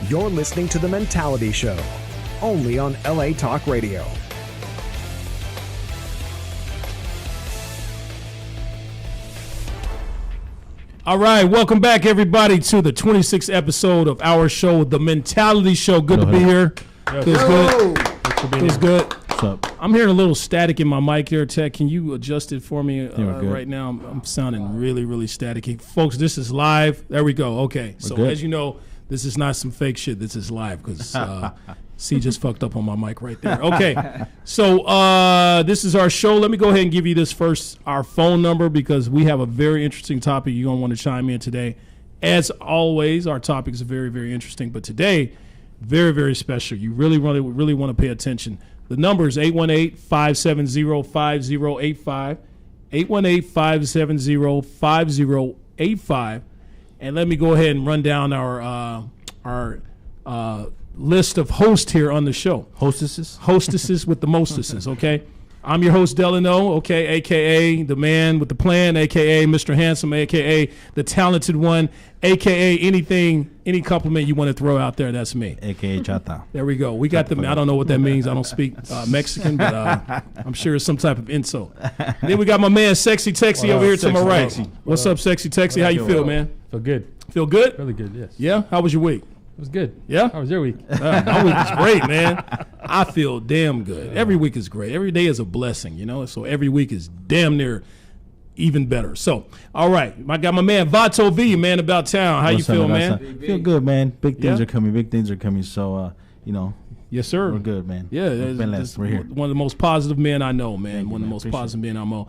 You're listening to The Mentality Show, only on LA Talk Radio. All right, welcome back, everybody, to the 26th episode of our show, The Mentality Show. Good to be here. Feels good. Feels good. What's up? I'm hearing a little static in my mic here, Tech. Can you adjust it for me right now? I'm sounding really, really staticky. Folks, this is live. There we go. Okay. So good. as you know, this is not some fake shit. This is live because C just fucked up on my mic right there. Okay. So this is our show. Let me go ahead and give you this first, our phone number, because we have a very interesting topic. You're going to want to chime in today. As always, our topics are very, very interesting. But today, very, very special. You really want to pay attention. The number is 818-570-5085. 818-570-5085. And let me go ahead and run down our list of hosts here on the show. Hostesses with the mostesses, okay? I'm your host, Delano, okay, a.k.a. the man with the plan, a.k.a. Mr. Handsome, a.k.a. the talented one, a.k.a. anything, any compliment you want to throw out there, that's me. A.k.a. Chata. There we go. We got the, I don't know what that means. I don't speak Mexican, but I'm sure it's some type of insult. Then we got my man, Sexy Texy, over here to my right. What's up, Sexy Texy? How you feel, man? Feel good. Feel good? Really good, yes. Yeah? How was your week? It was good. Yeah? How was your week? My week is great, man. I feel damn good. Every week is great. Every day is a blessing, you know? So every week is damn near even better. So, all right. I got my man, Vato V, man, about town. How you feel, man? Feel good, man. Big things Yeah? are coming. Big things are coming. So, you know, Yes, sir. we're good, man. Yeah, We're here. one of the most positive men I know, man. Thank you, One of the man. most Appreciate positive men I know.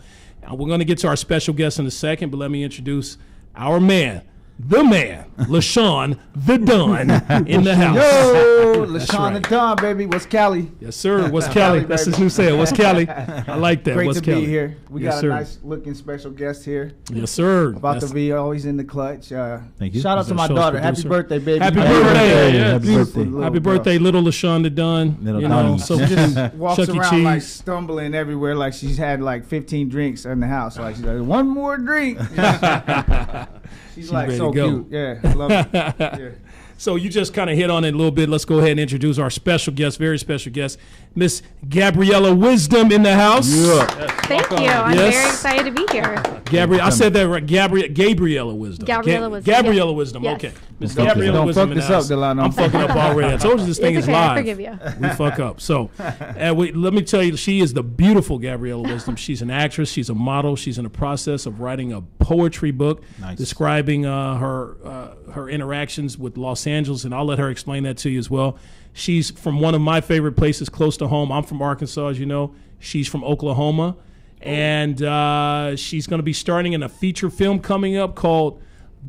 We're going to get to our special guest in a second, but let me introduce our man, the man, LaShawn the Don, in the house. Yo, LaShawn right. the Don, baby. What's Cali? Yes, sir. What's Cali? That's his new sale. What's Cali? I like that. Great What's to Cali? be here. We Yes, got sir. a nice looking special guest here. Yes, sir. About That's- to be always in the clutch. Thank you. Shout out to my Show's daughter. producer. Happy birthday, baby. Happy Happy birthday. birthday. Yes. Happy Beautiful birthday. little Happy girl. birthday, little LaShawn the Don. Little You know, Donnie. so Just walks Chuck E. around like Cheese. stumbling everywhere, like she's had like 15 drinks in the house. Like she's like, one more drink. She's like ready so to go. cute. Yeah, I love it. Yeah. So you just kind of hit on it a little bit. Let's go ahead and introduce our special guest, very special guest, Miss Gabriella Wisdom in the house. Thank you. I'm Yes. very excited to be here. I said that right. Gabriella Wisdom. Gabriella Wisdom, Gabriella yes. Wisdom. Yes. Okay. Miss Don't fuck Gabriella Don't Wisdom fuck in the this up, house. Delano. I'm fucking up already. I told you this thing It's is okay, I live. forgive you. We fuck up. So, let me tell you, she is the beautiful Gabriella Wisdom. She's an actress. She's a model. She's in the process of writing a poetry book Nice. describing her interactions with Los Angeles, and I'll let her explain that to you as well. She's from one of my favorite places close to home. I'm from Arkansas, as you know. She's from Oklahoma. And she's going to be starting in a feature film coming up called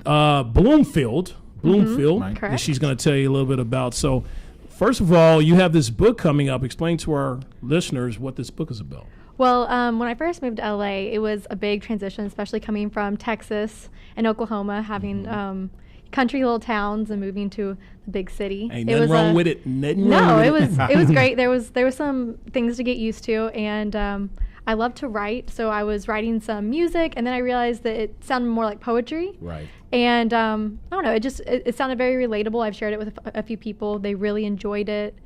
Bloomfield. Right. That she's going to tell you a little bit about. So, first of all, you have this book coming up. Explain to our listeners what this book is about. Well, when I first moved to LA, it was a big transition, especially coming from Texas and Oklahoma, having country little towns and moving to the big city. Ain't It nothing was wrong a- with it. Nothing No, wrong with it was great. There was some things to get used to, and I love to write, so I was writing some music, and then I realized that it sounded more like poetry. Right. And I don't know, it sounded very relatable. I've shared it with a few people. They really enjoyed it.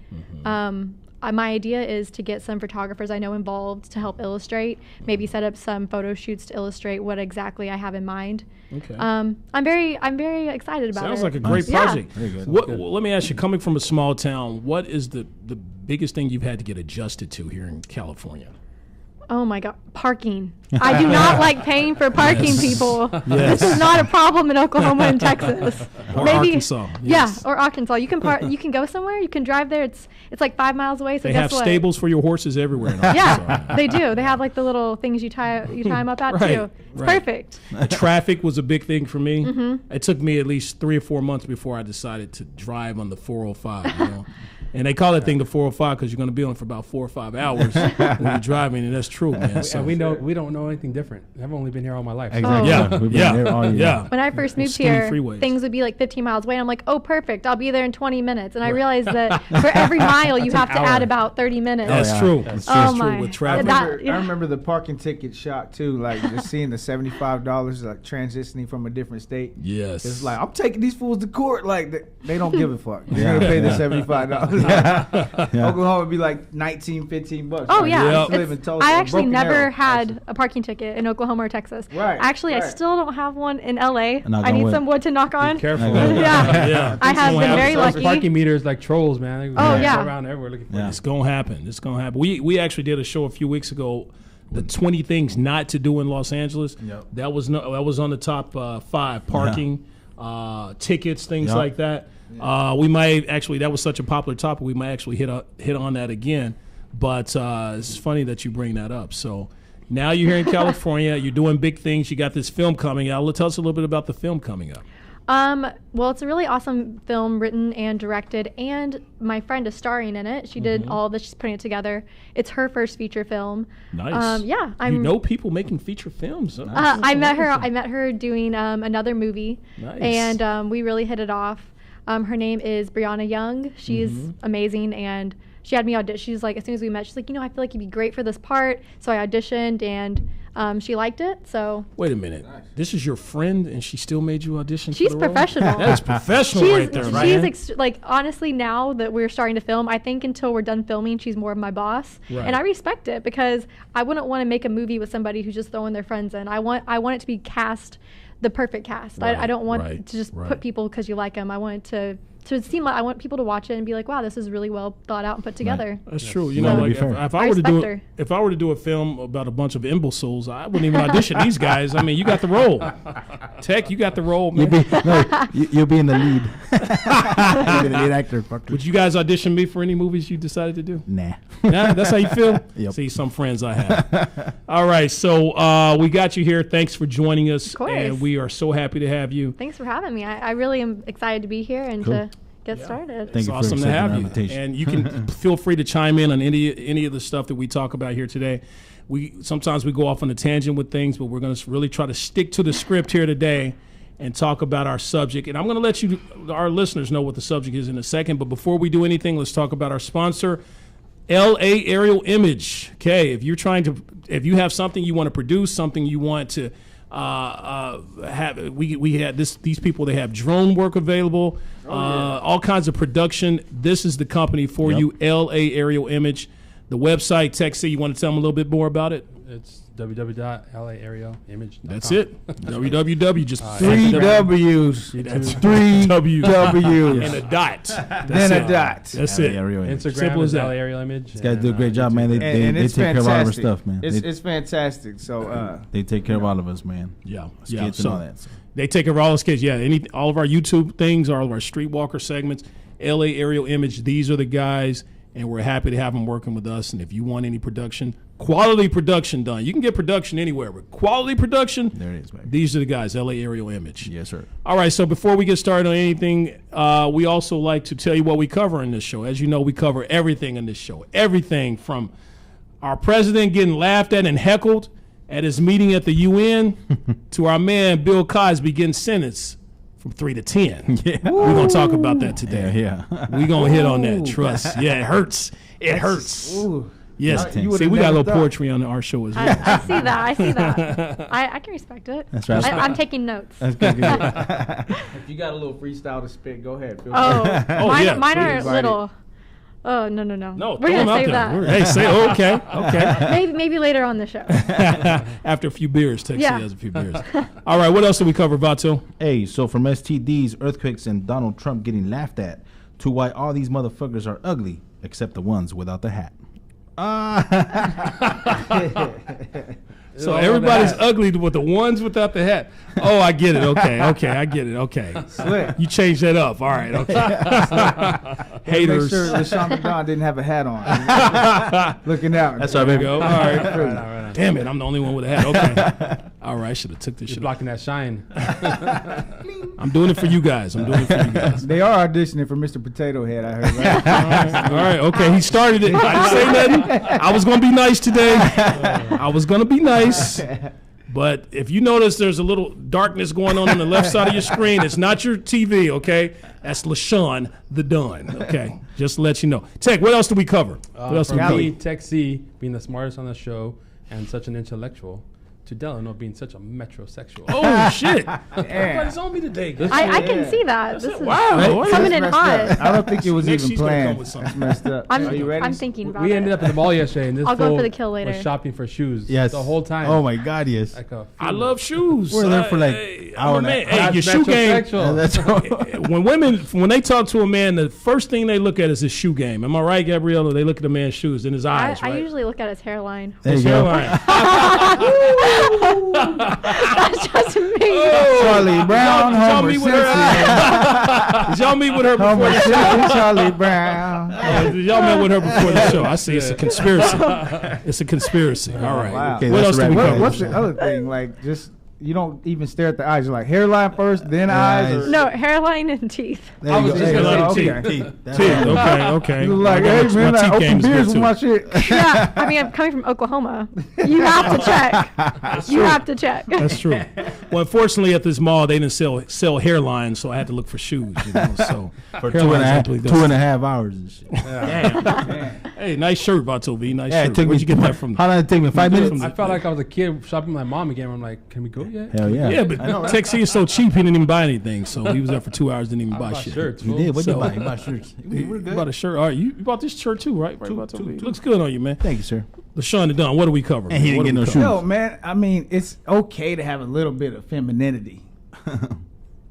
My idea is to get some photographers I know involved to help illustrate, maybe set up some photo shoots to illustrate what exactly I have in mind. Okay. I'm very excited about it. Sounds like a great Yeah. project. Very good. Well, let me ask you, coming from a small town, what is the biggest thing you've had to get adjusted to here in California? Oh my God, parking. I do not like paying for parking, people. Yes. This is not a problem in Oklahoma and Texas. Or Arkansas, yes. Yeah, or Arkansas. You can you can go somewhere. You can drive there. It's like 5 miles away. So They guess have what? stables for your horses everywhere. In Arkansas. Yeah, they do. They have like the little things you tie them up at Right, too. It's right. perfect. The traffic was a big thing for me. Mm-hmm. It took me at least 3 or 4 months before I decided to drive on the 405. You know? And they call that thing the 405 because you're going to be on it for about 4 or 5 hours when you're driving, and that's true, man. So, And we don't know anything different. I've only been here all my life. so- Exactly. Yeah, We've been yeah, there all year. yeah. When I first moved skinny here, freeways. things would be like 15 miles away. And I'm like, oh, perfect. I'll be there in 20 minutes. And I realized that for every mile, you have to hour. add about 30 minutes. That's yeah. true. That's Oh, That's my. true with I traffic. remember, yeah. I remember the parking ticket shock too, like just seeing the $75 like transitioning from a different state. Yes. It's like I'm taking these fools to court. Like they don't give a fuck. You're Yeah. gonna pay the $75. Yeah. Oklahoma would be like 19, 15 bucks. Oh Like, yeah, I Yep. used to live in Tulsa, I in actually Broken never Arrow, had actually. a parking ticket in Oklahoma or Texas. Right, Actually, I right. still don't have one in LA. Knock I on need wood. some wood to knock on. Careful. Yeah. Yeah. I have Things been gonna very happen. Those lucky. parking meters like trolls, man. They Oh, go yeah. around everywhere looking for Yeah. you. It's gonna happen. It's gonna happen. We actually did a show a few weeks ago, the 20 things not to do in Los Angeles. Yep. That was on the top 5: parking, tickets, things Yep. like that. We might actually, that was such a popular topic, we might actually hit on that again. But it's funny that you bring that up. So now you're here in California. You're doing big things. You got this film coming out. Tell us a little bit about the film coming up. Well, it's a really awesome film written and directed, and my friend is starring in it. She did all of this. She's putting it together. It's her first feature film. Nice. Yeah, You know people making feature films. Huh? I met her. I met her doing another movie, Nice. and we really hit it off. Her name is Brianna Young. She's amazing, and she had me audition. She's like, as soon as we met, she's like, I feel like you'd be great for this part. So I auditioned, and she liked it. So Wait a minute. This is your friend, and she still made you audition she's for the role? professional. That is professional right there, man. Like honestly, now that we're starting to film, I think until we're done filming, she's more of my boss, Right. and I respect it because I wouldn't want to make a movie with somebody who's just throwing their friends in. I want it to be cast, the perfect cast. Right, I don't want right, to just right. put people because you like them. I want it to seem like I want people to watch it and be like, wow, this is really well thought out and put together. That's true. You Well, know, to be like fair. if I I were to do respect her. if I were to do a film about a bunch of imbeciles, I wouldn't even audition these guys. I mean, you got the role. Tech, you got the role, man. You'll be in the lead. You'll be the lead actor. Fucker. Would you guys audition me for any movies you decided to do? Nah. Nah, that's how you feel? Yep. See, some friends I have. All right, so we got you here. Thanks for joining us. Of course. And we are so happy to have you. Thanks for having me. I really am excited to be here and Cool. to get started. Thank It's you for awesome to accepting have the you. invitation. And you can feel free to chime in on any of the stuff that we talk about here today. Sometimes we go off on a tangent with things, but we're going to really try to stick to the script here today and talk about our subject. And I'm going to let our listeners know what the subject is in a second. But before we do anything, let's talk about our sponsor, LA Aerial Image. Okay, if you have something you want to produce, something you want to have, we had these people. They have drone work available, all kinds of production. This is the company for Yep. you, LA Aerial Image. The website, Texie, you want to tell them a little bit more about it? It's www.laareoimage.com. That's it. www. Just Three W's. That's Three W W's. and a dot. That's Then it. a dot. That's LA it. Aerial Image. Instagram Simple as is that. LA Aerial Image. These guys do a great job, man. They And take it's care of all of our fantastic. stuff, man. It's fantastic. So They take care of all of us, man. Yeah, Skits and all that. So. They take care of all those kids. Yeah, all of our YouTube things, all of our Streetwalker segments, LA Aerial Image. These are the guys, and we're happy to have them working with us. And if you want any production, quality production done, you can get production anywhere, but quality production, There it is, man. these are the guys, LA Aerial Image. Yes, sir. All right, so before we get started on anything, we also like to tell you what we cover in this show. As you know, we cover everything in this show. Everything from our president getting laughed at and heckled at his meeting at the UN to our man Bill Cosby getting sentenced from 3 to 10. Yeah. We're going to talk about that today. Yeah. We're going to hit on that, Ooh. trust. Yeah, it hurts. It hurts. Ooh. Yes. You would've See, we got a never little thought. poetry on our show as well. I see that. I see that. I can respect it. That's right. I'm taking notes. That's good. If you got a little freestyle to spit, go ahead. Feel free. Oh, Oh, mine, yeah, mine are please. little. Oh no. No, We're throw 'em gonna out save there. that. Hey, say, okay. Maybe later on the show. After a few beers, Texie Yeah. has a few beers. All right, what else did we cover, Vato? Hey, so from STDs, earthquakes, and Donald Trump getting laughed at to why all these motherfuckers are ugly except the ones without the hat. So All everybody's that. ugly with the ones without the hat. Oh, I get it. Okay, I get it. Okay, Slick. you changed that up. All right. Okay. Make Haters. sure LaShawn McDonald didn't have a hat on. Looking out. That's right, There baby. you go. All right. Right on. Damn it, I'm the only one with a hat. Okay. All right, I should have took this You're shit. blocking that shine. I'm doing it for you guys. I'm doing it for you guys. They are auditioning for Mr. Potato Head, I heard. Right? All right, okay. He started it. I didn't say nothing. I was gonna be nice today. I was gonna be nice. But if you notice there's a little darkness going on the left side of your screen, it's not your TV, okay? That's LaShawn the Don, okay? Just to let you know. Tech, what else do we cover? What else do we From cover? me, Tech C being the smartest on the show and such an intellectual, to Delano being such a metrosexual. Oh, shit. Yeah. Everybody's on me today. I can Yeah. see that. This is Wow. coming in That's hot. messed up. I don't think it was Next even she's gonna come planned. with That's something. messed up. I'm, Are you ready? I'm thinking about We ended it. up at the mall yesterday, and this I'll go fool for the kill later. was shopping for shoes. Yes. The whole time. Oh my God, yes. Like a I love shoes. We're there for like Hey, hour I'm a and a man. half. Hey, your That's shoe game. metrosexual. That's When they talk to a man, the first thing they look at is his shoe game. Am I right, Gabriella? They look at a man's shoes in his eyes, I right? usually look at his hairline. there you His go. hairline. That's just me. Charlie Brown, Did y'all Homer meet Simpson. with her? Did y'all meet with her before Homer the show? Simpson, Charlie Brown. Did y'all met with her before the show? I see. It's a conspiracy. It's a conspiracy. All right. Wow. Okay, What that's else do right. we What- cover? What's the other thing? Like, just you don't even stare at the eyes. You're like hairline first, then eyes. Or, No, hairline and teeth. There I you was go. just There you gonna go. say okay. Teeth. That's Teeth. right. Okay. You're like, My hey teeth man, I game open is beers good, with too. my shit. Yeah, I mean, I'm coming from Oklahoma. You have to check. You have to check. That's true. Well, unfortunately, at this mall, they didn't sell hairlines, so I had to look for shoes. You know, so For 2.5 hours and shit. Hey, nice shirt, Vato V. Nice Yeah, shirt. it took Where'd me. you get that from? How long did it take me? 5 minutes? I felt like I was a kid shopping with my mom again. I'm like, can we go yet? Hell yeah. Yeah, but Texie is so cheap, he didn't even buy anything. So he was there for 2 hours, didn't even I buy bought shit. shirts. You fool. did. What did So- you buy? You bought shirts. You We're good. bought a shirt. All right, you bought this shirt too, right? Right, Vato V. Looks good on you, man. Thank you, sir. LaShawn the Don, what do we cover? And he didn't What get do no we shoes. cover? No, man. I mean, it's okay to have a little bit of femininity,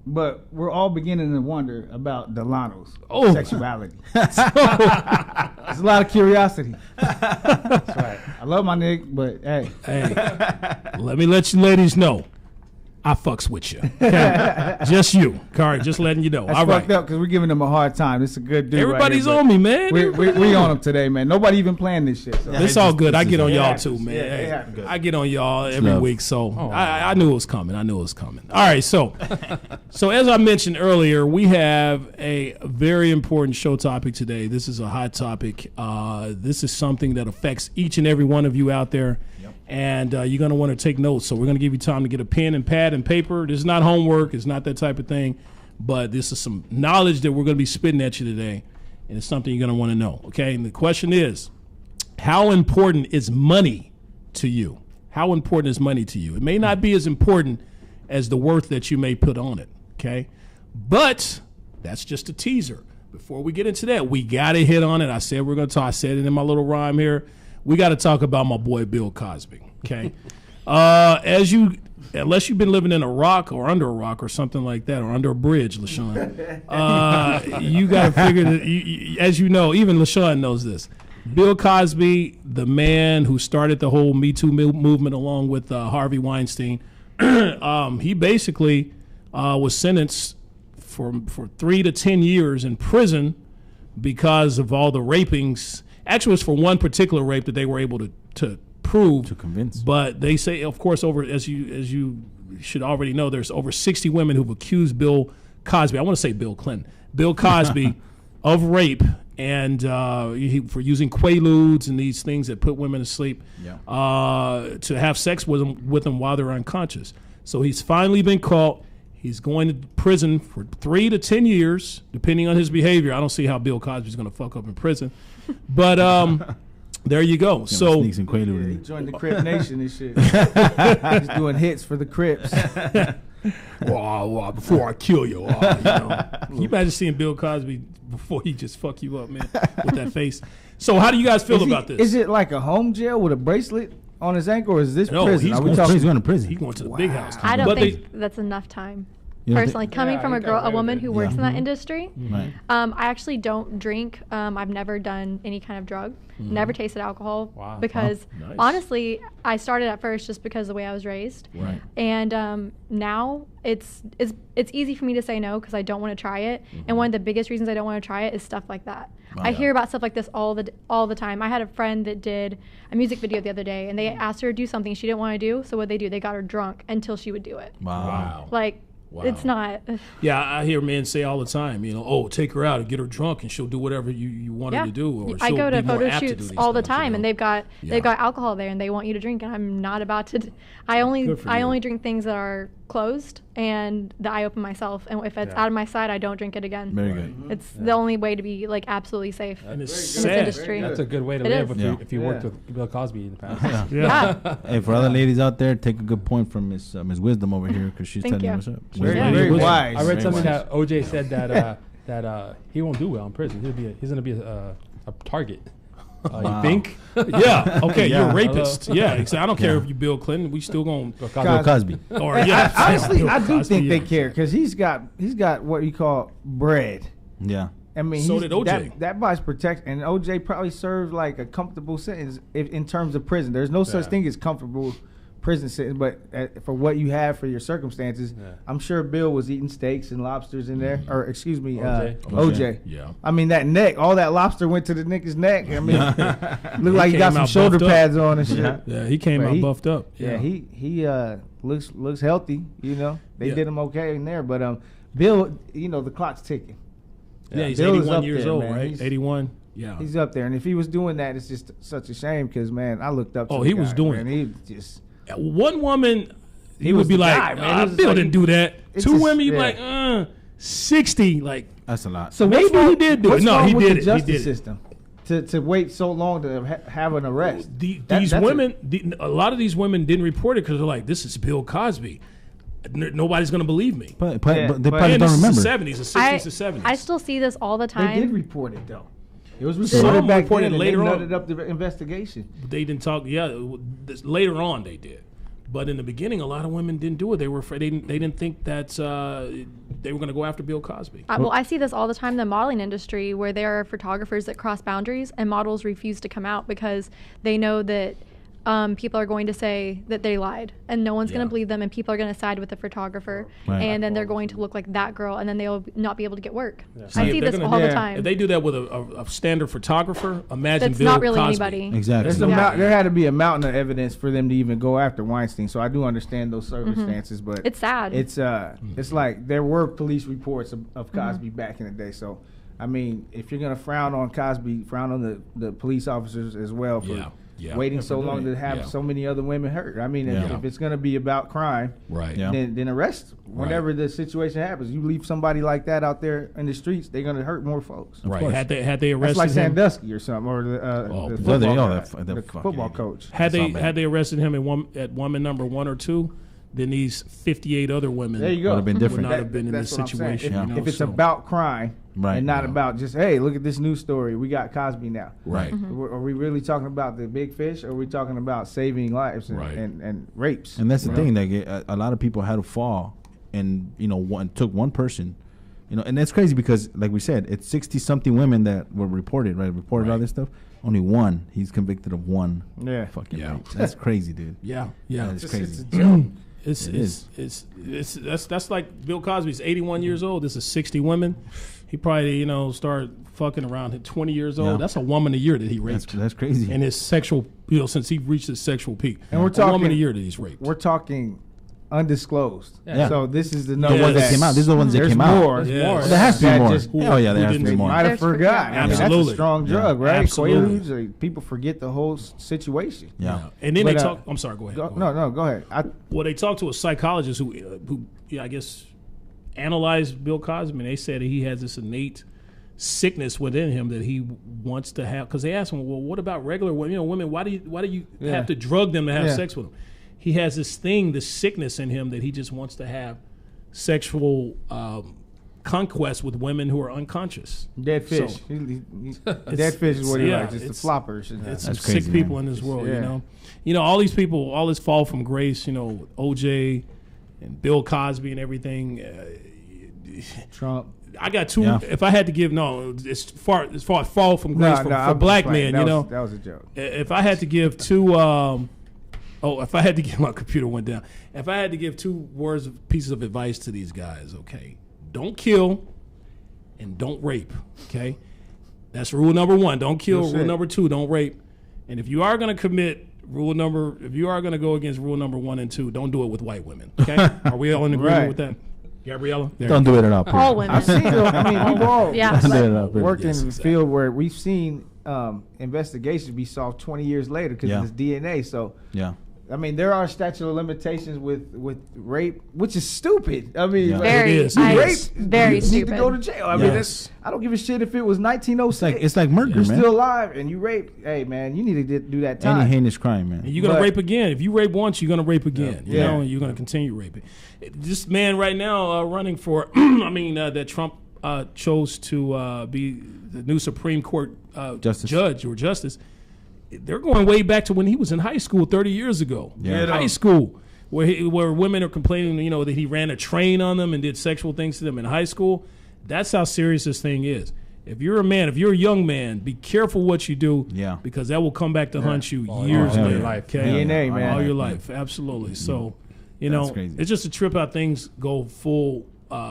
but we're all beginning to wonder about Delano's sexuality. There's a lot of curiosity. That's right. I love my nigga, but hey, Hey, let me let you ladies know. I fucks with you. Okay? Just you. All right, just letting you know. that's All right. fucked up because we're giving him a hard time. It's a good dude. Everybody's right here, on me, man. but We on him today, man. Nobody even planned this shit. So. It's all good. I this get is- on it y'all happens. too, man. Yeah, it Hey, happens. I get on y'all every love. week, so I knew it was coming. I knew it was coming. All right, so as I mentioned earlier, we have a very important show topic today. This is a hot topic. This is something that affects each and every one of you out there. And you're going to want to take notes. So we're going to give you time to get a pen and pad and paper. This is not homework. It's not that type of thing. But this is some knowledge that we're going to be spitting at you today. And it's something you're going to want to know. Okay? And the question is, how important is money to you? How important is money to you? It may not be as important as the worth that you may put on it. Okay? But that's just a teaser. Before we get into that, we got to hit on it. I said we're going to talk. I said it in my little rhyme here. We got to talk about my boy Bill Cosby. Okay, unless you've been living in a rock or under a rock or something like that, or under a bridge, LaShawn, you got to figure that. As you know, even LaShawn knows this. Bill Cosby, the man who started the whole Me Too movement, along with Harvey Weinstein, he basically was sentenced for 3 to 10 years in prison because of all the rapings. Actually, it was for one particular rape that they were able to prove. To convince. But they say, of course, over as you should already know, there's over 60 women who've accused Bill Cosby. I want to say Bill Clinton. Bill Cosby of rape and for using Quaaludes and these things that put women to sleep to have sex with them while they're unconscious. So he's finally been caught. He's going to prison for 3 to 10 years, depending on his behavior. I don't see how Bill Cosby's going to fuck up in prison. But there you go. So Sneaks and Quaalude. He joined the Crip Nation and shit. He's doing hits for the Crips. before I kill you, you know. Can you imagine seeing Bill Cosby before he just fuck you up, man, with that face? So how do you guys feel about this? Is it like a home jail with a bracelet on his ankle, or is this No, prison? he's Are we going talking? He's going to prison. He's going to the big house. I don't But think that's enough time. You don't personally, coming Yeah, from I a think girl, I a woman who works in that Mhm. industry. Right. I actually don't drink. I've never done any kind of drug. Never tasted alcohol. Wow. Because Wow. Nice. honestly, I started at first just because of the way I was raised. Right. And now it's easy for me to say no because I don't want to try it. And one of the biggest reasons I don't want to try it is stuff like that. I hear about stuff like this all the time. I had a friend that did a music video the other day, and they asked her to do something she didn't want to do. So what they do? They got her drunk until she would do it. Wow. Like Wow. it's not. Yeah, I hear men say all the time, you know, oh, take her out and get her drunk, and she'll do whatever you want her to do. Or I she'll go to be more photo apt to do shoots these all the things, you time, know? and they've got Yeah. alcohol there, and they want you to drink. And I'm not about to. I only Good for you. only drink things that are closed and that I open myself. And if it's out of my sight, I don't drink it again. Very good. It's the only way to be like absolutely safe And it's in this sad. industry. That's a good way to It live is. if you worked Yeah. with Bill Cosby in the past. Yeah. Hey, for other ladies out there, take a good point from Miss Wisdom over here because she's Thank telling you you. what's up. Very, Yeah. very Yeah. wise. I read Very something wise. that OJ said that he won't do well in prison. He's gonna be a target. Wow. You think? Yeah. Okay. Yeah. You're a rapist. Hello? Yeah. Exactly. I don't care Yeah. if you Bill Clinton. We still gonna. Bill Cosby. Or And yeah. honestly, Bill I do Cosby, think they yeah. care because he's got what you call bread. Yeah. I mean, So he's- did OJ. That buys protection, and OJ probably served like a comfortable sentence in terms of prison. There's no such Yeah. thing as comfortable prison sentence, but for what you have for your circumstances, Yeah. I'm sure Bill was eating steaks and lobsters in there, or excuse me, OJ. OJ. Yeah. I mean, that neck, all that lobster went to the nigga's neck. I mean, looked like he came got some out shoulder buffed up. pads on and shit. Yeah. He came But out he- buffed up. Yeah, he looks healthy. You know, they Yeah. did him okay in there, but Bill, you know, the clock's ticking. Yeah. He's Bill is 81 up years there, old, man. right? He's- 81. Yeah. He's up there, and if he was doing that, it's just such a shame because man, I looked up. to Oh, the he was guy, doing man. it. He just One woman, he was would be the like, guy, man. He was Bill like- didn't do that. it's Two just- women, you'd be yeah. like, 60. Like, That's a lot. so Maybe what's wrong, he did do it. what's No, wrong he with did the it. He justice did it. system to wait so long to have an arrest. these That's women, a lot of these women didn't report it because they're like, this is Bill Cosby. Nobody's going to believe me. But Yeah, they but- probably And don't this remember. is the 70s, the 60s, the 70s. I still see this all the They time. did report it though. It was Some reported back reported then, and later they on. nutted up the investigation. They didn't talk. Yeah, later on they did. But in the beginning, a lot of women didn't do it. They were afraid. They didn't think that they were going to go after Bill Cosby. Well, I see this all the time in the modeling industry where there are photographers that cross boundaries and models refuse to come out because they know that people are going to say that they lied and no one's going Yeah. to believe them and people are going to side with the photographer Right. and then they're going to look like that girl and then they'll not be able to get work. See, I if see they're this gonna- all the yeah, time. If they do that with a standard photographer, imagine That's Bill not really Cosby. anybody. Exactly. There's there had to be a mountain of evidence for them to even go after Weinstein. So I do understand those circumstances, but Mm-hmm. It's sad. It's like there were police reports of Cosby back in the day. So I mean, if you're gonna frown on Cosby, frown on the police officers as well for Yeah. waiting so long to have Yeah. so many other women hurt. I mean, Yeah. if it's gonna be about crime, Right. Yeah. then arrest whenever the situation happens. You leave somebody like that out there in the streets, they're gonna hurt more folks. Right. course. Had they That's arrested like him, Sandusky or something, or the Oh, football, they- oh, guy, that the fucking football idiot. coach. had That's all they bad. had they arrested him at woman number 1 or 2, then these 58 other women There you go. Would have been would different. not have been in this That's what I'm saying. situation. If, you know, if it's so- about crime Right. and not Yeah. about just, hey, look at this news story. We got Cosby now. right. Are we really talking about the big fish, or are we talking about saving lives and, Right. and rapes? And that's the thing. Like a lot of people had to fall, and took one person, and that's crazy because, like we said, it's 60-something women that were reported all Right. this stuff. Only one. He's convicted of one. Yeah. Fucking Yeah. rape. That's crazy, dude. Yeah. Yeah. That's It's crazy. a joke. That's like Bill Cosby's 81 years old. This is 60 women. He probably started fucking around at 20 years old. Yeah. That's a woman a year that he That's raped. crazy. And his sexual, since he reached his sexual peak. And we're a woman talking- a year that he's raped. We're talking undisclosed. Yeah. So this is the the number ones that that came out. These are the ones that there's came out. more. Yeah. more. Well, there has to be That more. just- Oh yeah, there who has to be didn't- more. Might have There's forgot. forgot. I mean, that's Absolutely. a strong drug, right? Absolutely. Quaaludes, people forget the whole situation. Yeah. And then But, they uh, talk. I'm sorry. Go ahead. Go ahead. No, go ahead. Well, they talked to a psychologist who I guess, analyzed Bill Cosby, and they said that he has this innate sickness within him that he wants to have. Because they asked him, well, what about regular women? Women, why do you Yeah. have to drug them to have Yeah. sex with them? He has this sickness in him that he just wants to have sexual conquest with women who are unconscious. Dead fish. So- Dead fish is what he yeah, likes. It's the it's- floppers. It's That's some crazy, sick people man. in this world, Yeah. All these people, all this fall from grace, OJ and Bill Cosby and everything. Trump. I got two. Yeah. If I had to give, no, it's far fall from grace for black men. You know, that was a joke. if I had to give two, if I had to give, my computer went down. If I had to give two pieces of advice to these guys, okay, don't kill and don't rape. Okay, that's rule number one. Don't kill. That's Rule it. number two, don't rape. And if you are going to commit if you are going to go against rule number 1 and 2, don't do it with white women. Okay, are we all in agreement Right. with that, Gabriella? There Don't you do it at all. All women. I've seen it. I mean, we've all Yeah. Don't do it at all. worked Yes, in the exactly. field where we've seen investigations be solved 20 years later because Yeah. of this DNA. So, Yeah. I mean, there are statute of limitations with rape, which is stupid. I mean, Yeah. like, Very, It is. you I- rape, very you stupid. need to go to jail. I mean, Yes. I don't give a shit if it was 1906. It's like murder, You're man. still alive and you rape. Hey, man, you need to do that time. Any heinous crime, man. And you're gonna But- rape again. If you rape once, you're gonna rape again. You Yeah. know, and you're gonna continue raping. This man right now running for, that Trump chose to be the new Supreme Court Justice. judge or justice. They're going way back to when he was in high school 30 years ago. Yeah. High school, where women are complaining, that he ran a train on them and did sexual things to them in high school. That's how serious this thing is. If you're a man, if you're a young man, be careful what you do. Yeah. Because that will come back to haunt you All years your later. life. Okay. DNA, man. All your life, absolutely. So, That's crazy. it's just a trip how things go full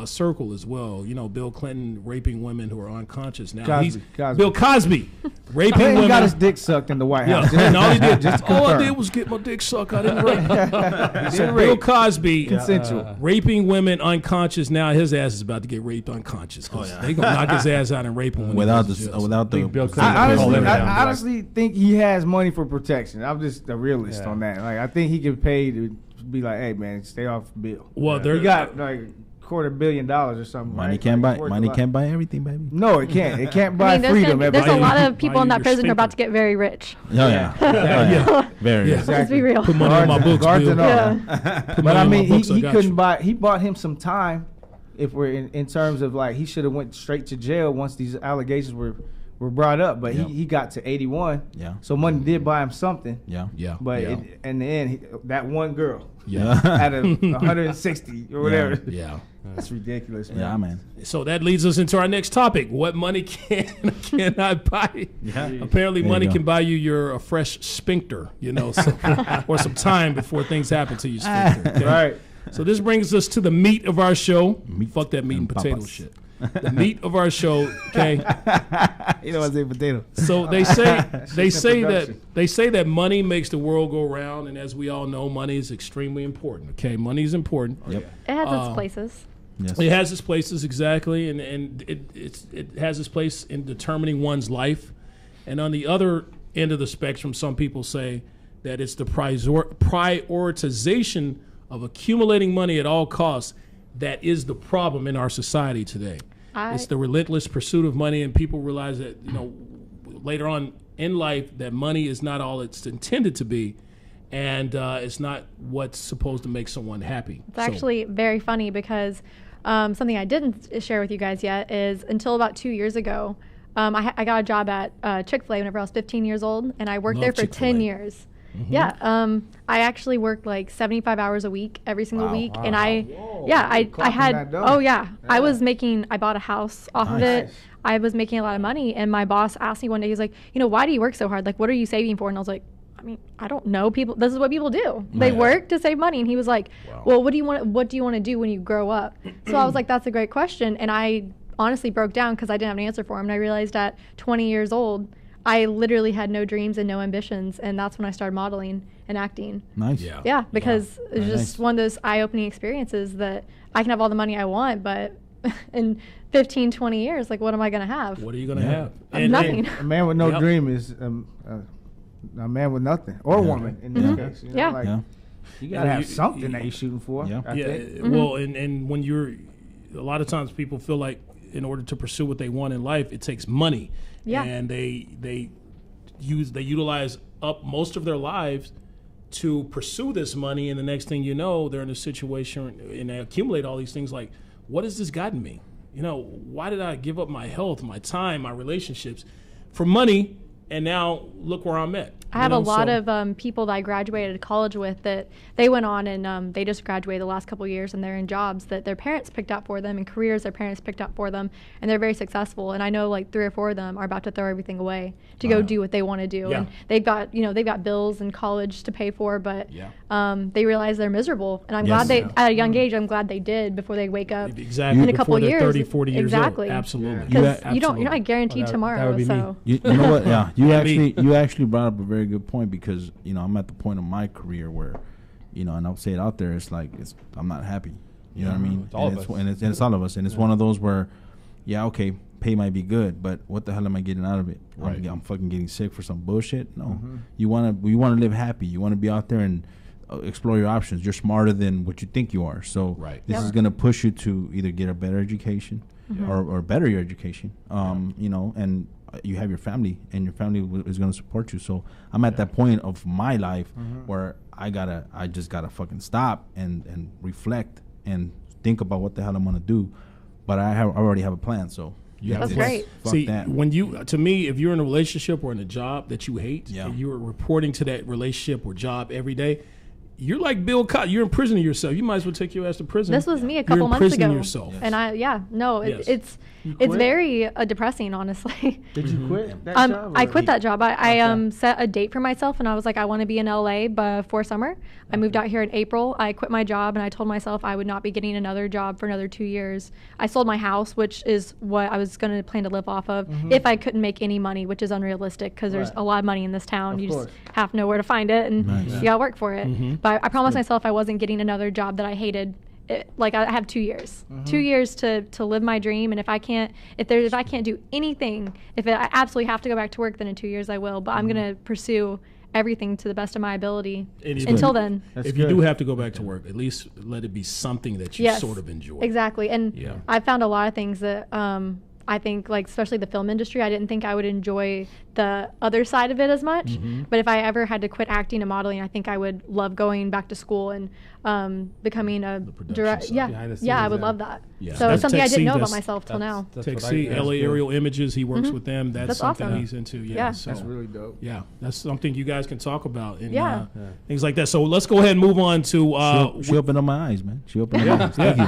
circle as well. Bill Clinton raping women who are unconscious now. Cosby. Bill Cosby raping Clinton women. got his dick sucked in the White House. Yeah, and all he did, Just all I confirm. did was get my dick sucked. I didn't rape. So didn't Bill rape. Cosby Consensual. raping women unconscious. Now his ass is about to get raped unconscious. They gonna knock his ass out and rape him when Without he goes to jail. without the Big Bill Clinton. I Hold honestly, him down. I honestly think he has money for protection. I'm just a realist Yeah. on that. Like, I think he could pay to be like, hey, man, stay off Bill. Well, He there got like $250 million or something. money right? can't Like, buy worth money a lot. can't buy everything, baby. No, it can't. It can't buy I mean, freedom. there's a everybody. lot of people in Buy that prison your are about to get very rich. Oh yeah. Oh, yeah. Very. Yeah. Yes. Let's be real. Put money on my books, Guards Bill. and all. Yeah. Put But money I on my mean, books, I he got couldn't you. buy. He bought him some time. If we're in terms of like, he should have went straight to jail once these allegations were brought up. But Yeah. he got to 81. Yeah. So money did buy him something. Yeah. Yeah. But yeah. in the end, that one girl Yeah. out of 160 or whatever. Yeah. That's ridiculous, man. Yeah, man. So that leads us into our next topic: what money cannot buy. Yeah. Apparently, There you money go. can buy you a fresh sphincter, or some time before things happen to your sphincter. Okay? Right. So this brings us to the meat of our show. Meat Fuck that meat and and potato papas. shit. The meat of our show. Okay. You know what I say, potato. So they say production. they say that money makes the world go round, and as we all know, money is extremely important. Okay, money is important. Yep. It has its places. Yes. It has its places exactly, and it has its place in determining one's life. And on the other end of the spectrum, some people say that it's the prioritization of accumulating money at all costs that is the problem in our society today. It's the relentless pursuit of money, and people realize that later on in life that money is not all it's intended to be, and it's not what's supposed to make someone happy. It's actually very funny because something I didn't share with you guys yet is until about 2 years ago, I got a job at Chick-fil-A whenever I was 15 years old, and I worked Love there for Chick-fil-A. 10 years. Yeah, I actually worked like 75 hours a week every single week, and I Clocking had that dough. I bought a house off of it. Nice. I was making a lot of money, and my boss asked me one day, he's like, why do you work so hard? Like, what are you saving for? And I was like, I mean, I don't know. This is what people do. They work to save money. And he was like, well, what do you want to do when you grow up? So I was like, that's a great question. And I honestly broke down because I didn't have an answer for him. And I realized at 20 years old, I literally had no dreams and no ambitions. And that's when I started modeling and acting. Nice. Yeah, because it's Very just nice. one of those eye-opening experiences that I can have all the money I want, but in 15, 20 years, like, what am I going to have? What are you going to Yeah. have? Nothing. A man with no Yep. dream is a man with nothing, or a woman in this Yeah. case. Yeah. Like, Yeah. you gotta have you- something that you're shooting for. Yeah. I Yeah, think. well, and when you're, a lot of times people feel like in order to pursue what they want in life, it takes money. Yeah. And they utilize up most of their lives to pursue this money, and the next thing you know, they're in a situation and they accumulate all these things like, what has this gotten me? Why did I give up my health, my time, my relationships for money? And now look where I'm at. I have You a know, lot so- of people that I graduated college with that they went on and they just graduated the last couple of years and they're in jobs that their parents picked out for them and careers their parents picked out for them and they're very successful. And I know like 3 or 4 of them are about to throw everything away to go do what they want to do. Yeah. And they've got bills and college to pay for, but they realize they're miserable. And I'm Yes. glad they at a young age I'm glad they did before they wake up. Exactly. In a couple before they're years. 30, 40 years Exactly. old. Absolutely. Because Yeah, you're not guaranteed Oh, that tomorrow. would be me. So You know what? Yeah, me. you actually brought up a very good point because I'm at the point of my career where, and I'll say it out there. It's like I'm not happy. You know what I mean? It's all and of it's, us. and it's all of us. And it's one of those where, okay, pay might be good, but what the hell am I getting out of it? Right. I'm fucking getting sick for some bullshit. No, you wanna live happy. You wanna be out there and explore your options. You're smarter than what you think you are. So Right. this Yep. is gonna push you to either get a better education or better your education. And you have your family, and your family is going to support you. So I'm at that point of my life where I just gotta fucking stop and reflect and think about what the hell I'm gonna do. But I already have a plan. So Yeah, That's it's- great. Fuck See, that. when to me, if you're in a relationship or in a job that you hate, Yeah. and you're reporting to that relationship or job every day, you're like Bill Cosby. You're imprisoning yourself. You might as well take your ass to prison. this was me a You're couple months imprisoning ago. yourself. And Yes. it's quit? very depressing, honestly. Did you quit that job? I or- quit that job. I set a date for myself, and I was like, I want to be in LA before summer. I moved out here in April. I quit my job, and I told myself I would not be getting another job for another 2 years. I sold my house, which is what I was going to plan to live off of if I couldn't make any money, which is unrealistic because there's Right. a lot of money in this town. Of You course. just have to know where to find it, and Nice. you got to work for it. But I promised myself I wasn't getting another job that I hated. Like I have 2 years, 2 years to live my dream, and if I can't do anything, I absolutely have to go back to work, then in 2 years I will. But I'm gonna pursue everything to the best of my ability And if until you- then. That's if good. you do have to go back to work, at least let it be something that you Yes, sort of enjoy. Exactly, and Yeah. I found a lot of things that I think, like especially the film industry, I didn't think I would enjoy the other side of it as much. Mm-hmm. But if I ever had to quit acting and modeling, I think I would love going back to school and becoming a production direct. side. Yeah, Behind the yeah, I scenes, would yeah. love that. Yeah. So That's it's something I Tech didn't C, know about that's- myself till now. That's Tech what C, I- LA Aerial Images, he works with them. That's, That's something awesome. he's into. Yeah, Yeah. so, That's really dope. yeah, that's something you guys can talk about and Yeah. things like that. So let's go ahead and move on to. she opened up my eyes, man. She opened my eyes. Thank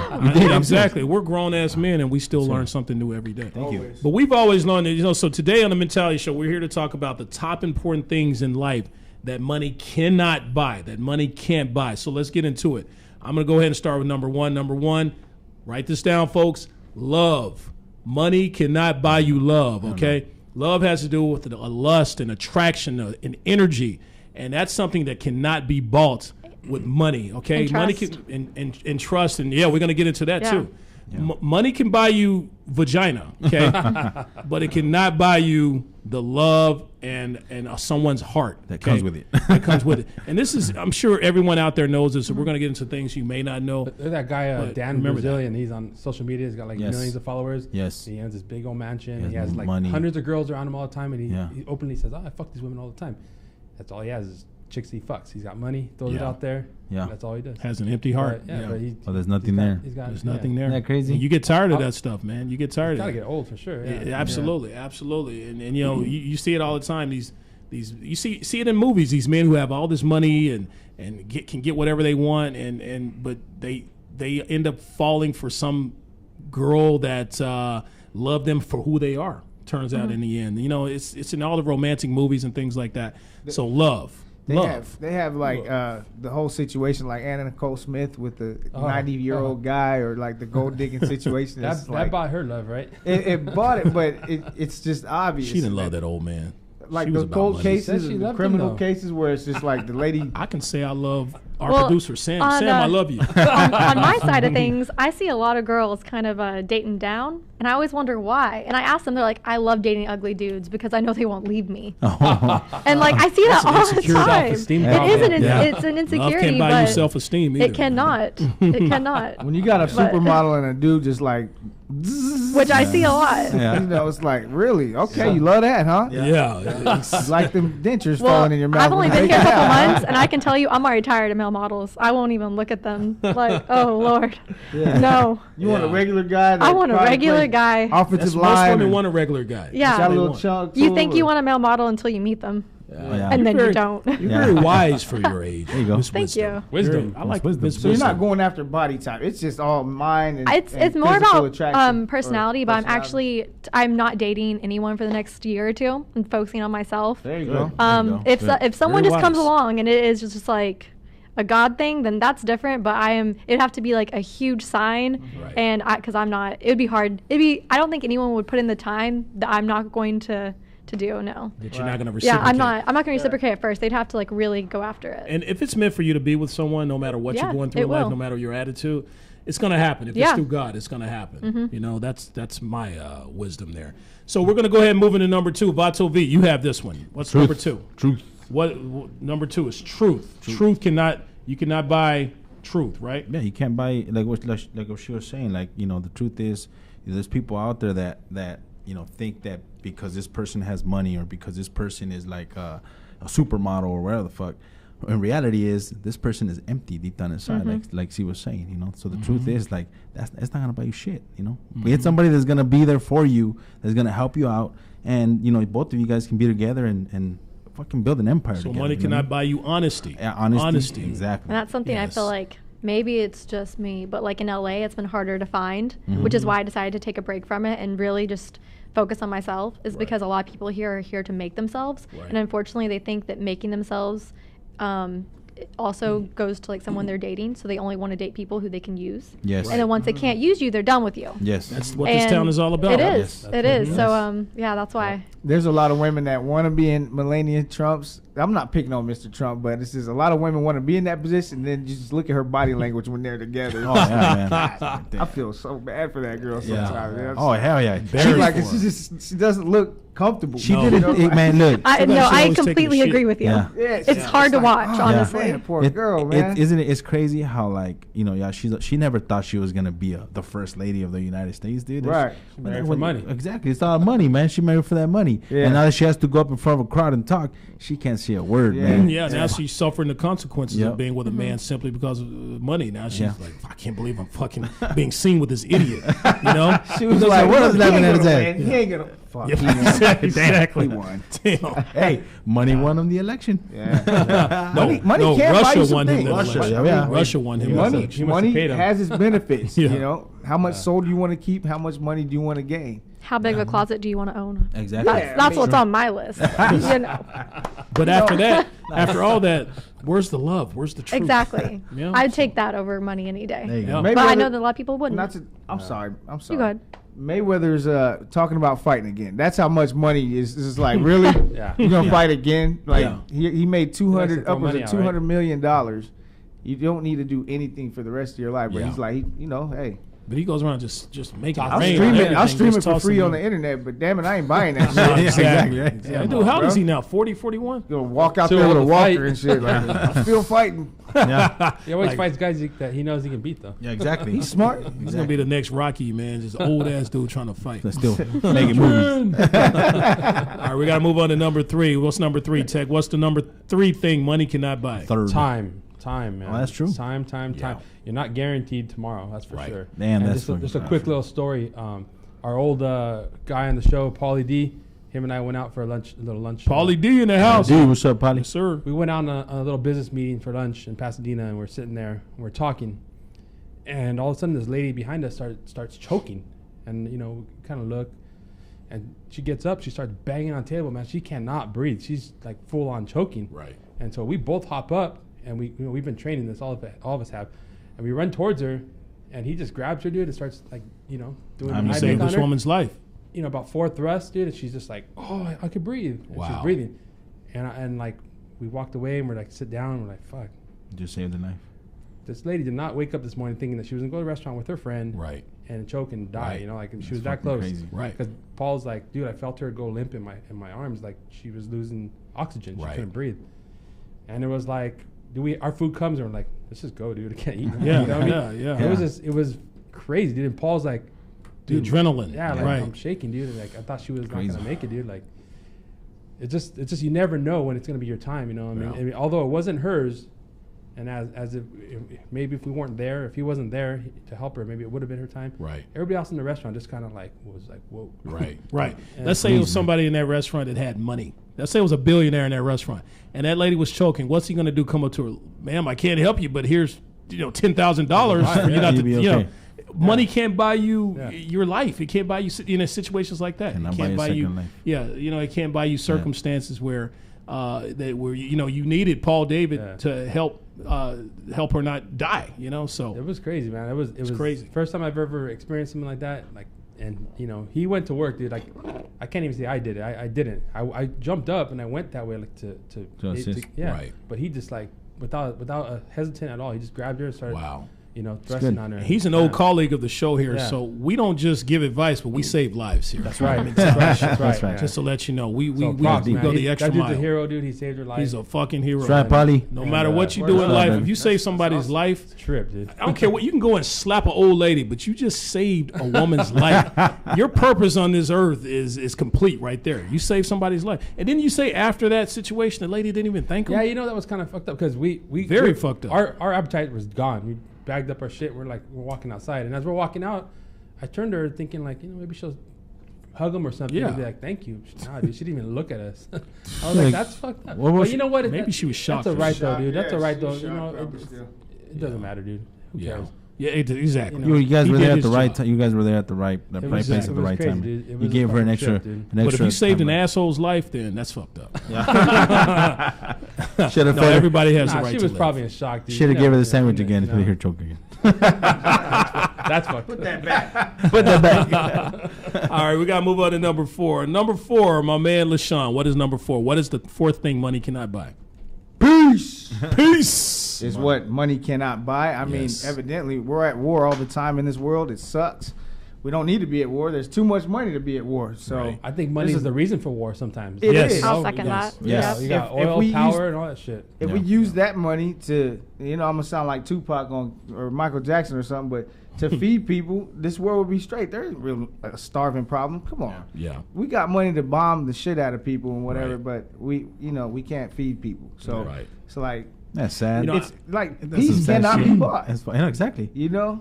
you. Exactly. We're grown ass men, and we still learn something new every day. Thank you. But we've always learned that, so today on the Mentality Show, we're here to talk about the top important things in life that money cannot buy, that money can't buy. So let's get into it. I'm going to go ahead and start with number one. Number one, write this down, folks. Love. Money cannot buy you love, okay? Love has to do with a lust and attraction and energy, and that's something that cannot be bought with money, okay? And Money trust. can and trust, and yeah, we're going to get into that Yeah. too. Money can buy you vagina, okay, but it cannot buy you the love and someone's heart That okay? comes with it. That comes with it. And this is, I'm sure everyone out there knows this. So we're going to get into things you may not know. There's that guy But Dan remember Brazilian. He's on social media. He's got like Yes. millions of followers. Yes. He owns this big old mansion. He He has has like money. hundreds of girls around him all the time, and Yeah. he openly says, "Oh, I fuck these women all the time." That's all he has is chicks he fucks. He's got money, throws it Yeah. out there. Yeah. That's all he does. Has an empty heart. But, yeah, but he, Oh, there's nothing he's got- there. He's got, There's yeah. nothing there. Isn't that crazy? And you get tired of Oh. that stuff, man. You get tired It's of gotta it. get old for sure. Yeah. Yeah, absolutely, absolutely. And you know, you see it all the time. These you see it in movies. These men who have all this money and can get whatever they want, but they end up falling for some girl that love them for who they are. Turns out in the end, you know, it's in all the romantic movies and things like that. So love. They have like the whole situation like Anna Nicole Smith with the 90-year-old guy, or like the gold digging situation. That, It's that like, bought her love, right? it bought it, but it's just obvious. She didn't love that old man. Like She was the about cold money. cases, Said she and the loved him, criminal though. cases where it's just like the lady. I can say I love our Well, producer Sam. on, Sam, I love you. on my side of things, I see a lot of girls kind of dating down, and I always wonder why. And I ask them, they're like, "I love dating ugly dudes because I know they won't leave me." And like I see that That's an all the insecure time. self-esteem It problem. is an Yeah. it's an Love insecurity, can't buy you but self-esteem either. it cannot. It cannot. When you got a But- supermodel and a dude just like, Which I see a lot. Yeah. you know, it's like, really? Okay, you love that, huh? Yeah. You like them dentures Well, falling in your mouth. I've only when been you here a take it couple out. months, and I can tell you, I'm already tired of male models. I won't even look at them. Like, oh Lord, no. You want a Yeah. regular guy? I want a regular guy. Offensive That's most line. women and want a regular guy. Yeah. got a They little want. chunk. You think you want a male model until you meet them. Yeah. and then Very- you don't. You're very wise for your age. There you go. Miss Thank Wisdom. you. Wisdom. I like Wisdom. Miss So you're not Wisdom. going after body type. It's just all mind and It's and more physical about attraction or personality, but personality. I'm not dating anyone for the next year or two. I'm focusing on myself. There you Good. go. There you go. If someone Very just comes wise. along and it is just like a God thing, then that's different. But it'd have to be like a huge sign, Right. and because I'm not, it would be hard. I don't think anyone would put in the time that I'm not going to do. No. That you're not going to Yeah, reciprocate. I'm not going to reciprocate at first. They'd have to like really go after it. And if it's meant for you to be with someone, no matter what Yeah, you're going through it in life, will. no matter your attitude, it's going to happen. If it's Yeah. Mm-hmm. through God, it's going to happen. You know, that's my wisdom there. So we're going to go ahead and move into number 2. Vato V, you have this one. What's number 2? Truth. What number 2 is truth. Truth you cannot buy truth, right? Yeah, you can't buy like what she was saying. Like, you know, the truth is, there's people out there that you know think that because this person has money or because this person is like a supermodel or whatever the fuck. In reality, is this person is empty deep down inside, like she was saying. You know, so the truth is like that's not gonna buy you shit. You know, get somebody that's gonna be there for you, that's gonna help you out, and you know both of you guys can be together and fucking build an empire. So together, money you know? cannot buy you honesty. Yeah, honesty. Exactly. And that's something I feel Yes. like maybe it's just me, but like in LA, it's been harder to find, which is why I decided to take a break from it and really just focus on myself. Is because a lot of people here are here to make themselves, Right. and unfortunately, they think that making themselves it also goes to like someone they're dating, so they only want to date people who they can use. Yes. And then once they can't use you, they're done with you. Yes. That's what this And town is all about. It is. Yes. It is. So yeah, that's why. There's a lot of women that want to be in Melania Trump's. I'm not picking on Mr. Trump, but it's just a lot of women want to be in that position. Then you just look at her body language when they're together. Oh yeah, man. I feel so bad for that girl Yeah. sometimes. man. Oh hell yeah. She like Embarrassed for she doesn't look comfortable. She No. did it, man. Look. I Sometimes no, she I always taking completely shit. agree with you. Yeah. Yeah, It's hard to watch, oh, honestly. man, poor It- girl, man. Isn't it? It's crazy how like yeah she never thought she was gonna be the first lady of the United States, dude. Right. She married for money. Exactly. It's all money, man. She married for that money. Yeah. And now that she has to go up in front of a crowd and talk, she can't say a word, Yeah. man. Yeah, now she's suffering the consequences Yep. of being with a man simply because of money. Now she's Yeah. like, I can't believe I'm fucking being seen with this idiot. You know? She was Because like, what "Look, is he laughing ain't at his gonna ass?" win. He ain't gonna fuck. Yeah, He won. exactly. He won. Damn. Hey, money won him the election. Yeah. No, money no, can't buy Russia you some won him things. the Russia, election. yeah. Russia won him the Money, election. must have money paid him. has its benefits. Yeah. You know, how much soul do you want to keep? How much money do you want to gain? How big of a closet do you want to own? Exactly. That's, Yeah, that's I what's mean- on my list. You know. But after that, after all that, where's the love? Where's the truth? Exactly. Yeah. I'd take that over money any day. There you Yeah. go. Maybe But I Mayweather- know that a lot of people wouldn't. Not to. I'm sorry. I'm sorry. You go ahead. Mayweather's talking about fighting again. That's how much money is. Is like really. Yeah. You're gonna fight again? Like Yeah. he made likes to upwards throw of money out, $200 million. You don't need to do anything for the rest of your life. But Yeah. he's like, hey, But he goes around just making it I'll rain. stream on it. I'll everything, stream just it for tossing free on them. the internet. But damn it, I ain't buying that Yeah, shit. exactly. Exactly. Yeah, dude, how old is he now? 40, 41? You're gonna walk out Too there with a old to walker fight. and shit. Like, I'm still fighting. Yeah. He always Like- fights guys that he knows he can beat, though. Yeah, exactly. He's smart. He's going to be the next Rocky, man. Just old ass dude trying to fight. Let's still making movies. All right, we got to move on to number 3. What's number 3, Tech? What's the number 3 thing money cannot buy? Third. Time, man. Oh, that's true. Time. Yeah. You're not guaranteed tomorrow. That's for Right. sure. Man, And that's just a fucking quick true. little story. Our old guy on the show, Paulie D. Him and I went out for a little lunch. Paulie D in the house. Dude, what's up, Polly? Yes, sir. We went out on a little business meeting for lunch in Pasadena, and we're sitting there and we're talking, and all of a sudden this lady behind us starts choking, and we kind of look, and she gets up, she starts banging on the table. Man, she cannot breathe. She's like full on choking. Right. And so we both hop up, and we've been training this, all of us have, and we run towards her, and he just grabs her, dude, and starts doing You the high saved on this her. woman's life. About 4 thrusts, dude, and she's just like, oh, I could breathe. And Wow. she's breathing. And like, we walked away and we're like, sit down. And we're like, fuck. Just saved the life. This lady did not wake up this morning thinking that she was going to go to a restaurant with her friend Right. and choke and die. Right. She was That's that fucking close. crazy. Right. Because Paul's like, dude, I felt her go limp in my arms. Like, she was losing oxygen. She Right. couldn't breathe. And it was like, our food comes and we're like, let's just go, dude. I can't eat. Yeah, You know what I mean? yeah. It was crazy, dude. And Paul's like, The dude, adrenaline. yeah, like right. I'm shaking, dude. Like I thought she was Crazy. not gonna make it, dude. Like it's just you never know when it's gonna be your time, you know. Yeah. I mean, although it wasn't hers, and as if maybe if we weren't there, if he wasn't there to help her, maybe it would have been her time. Right. Everybody else in the restaurant just kind of like was like, whoa. Right. Right. Yeah. Let's say it was somebody in that restaurant that had money. Let's say it was a billionaire in that restaurant, and that lady was choking. What's he going to do? Come up to her, ma'am, I can't help you, but here's $10,000 for you not to, You'd be okay. money can't buy you your life. It can't buy you in situations like that. Cannot It can't buy buy you a you. second life. Yeah, it can't buy you circumstances where you needed Paul David to help her not die. So It was crazy, man. It was crazy. First time I've ever experienced something like that. And he went to work, dude. Like, I can't even say I did it. I didn't. I jumped up and I went that way, like to assist. yeah. Right. But he just like without a hesitant at all, he just grabbed her and started. Wow. Thrusting good. on her. He's an old colleague of the show here, Yeah. so we don't just give advice, but we save lives here. That's right. That's right. That's right. Just to let you know, we Props, go man. the extra That dude's mile. a hero, dude. He saved her life. He's a fucking hero. That's right, Polly. No And, matter what you word do in up, life, man. if you save somebody's life, It's a trip, dude. I don't care what you can go and slap an old lady, but you just saved a woman's life. Your purpose on this earth is complete right there. You saved somebody's life, and then you say after that situation, the lady didn't even thank him. Yeah, that was kind of fucked up because we Very fucked up. Our appetite was gone. We bagged up our shit. We're walking outside, and as we're walking out, I turned to her thinking like, maybe she'll hug him or something. Yeah. And be like, thank you. Nah, dude, she didn't even look at us. I was like, that's fucked up. What was But she- you know what? Maybe she was shocked. That's a right though, Shocked, dude. That's yeah, a right she though. was shocked, probably still. It doesn't matter, dude. Who cares? Yeah, exactly. You guys He were did there at his the right job. time. You guys were there at the right was- place it at the was right crazy, time. dude. It You was gave a her an fucking extra, trip, dude. an extra. But if you saved an time. asshole's life, then that's fucked up. Should have No, everybody has the Nah, right she to was live. probably in shock, dude. Should have You gave her know, the sandwich you again. know. Put her choke again. That's fucked. Put that back. Put that back. All right, we got to move on to number 4. Number 4, my man LaShawn. What is number 4? What is the fourth thing money cannot buy? Peace Peace. is what money cannot buy. I mean, Yes. evidently, we're at war all the time in this world. It sucks. We don't need to be at war. There's too much money to be at war. So Right. I think money This is is- the reason for war sometimes. It Yes. is. I'll second that. Yes. Yeah. You got If oil, we power, use- and all that shit. If Yeah. we use that money to, I'm gonna sound like Tupac or Michael Jackson or something, but to feed people, this world would be straight. There isn't really a starving problem. Come on, Yeah. we got money to bomb the shit out of people and whatever, Right. but we can't feed people. So Right. it's like That's sad. You know, it's like That's peace some sad cannot shit. be bought. That's fine. Yeah, exactly.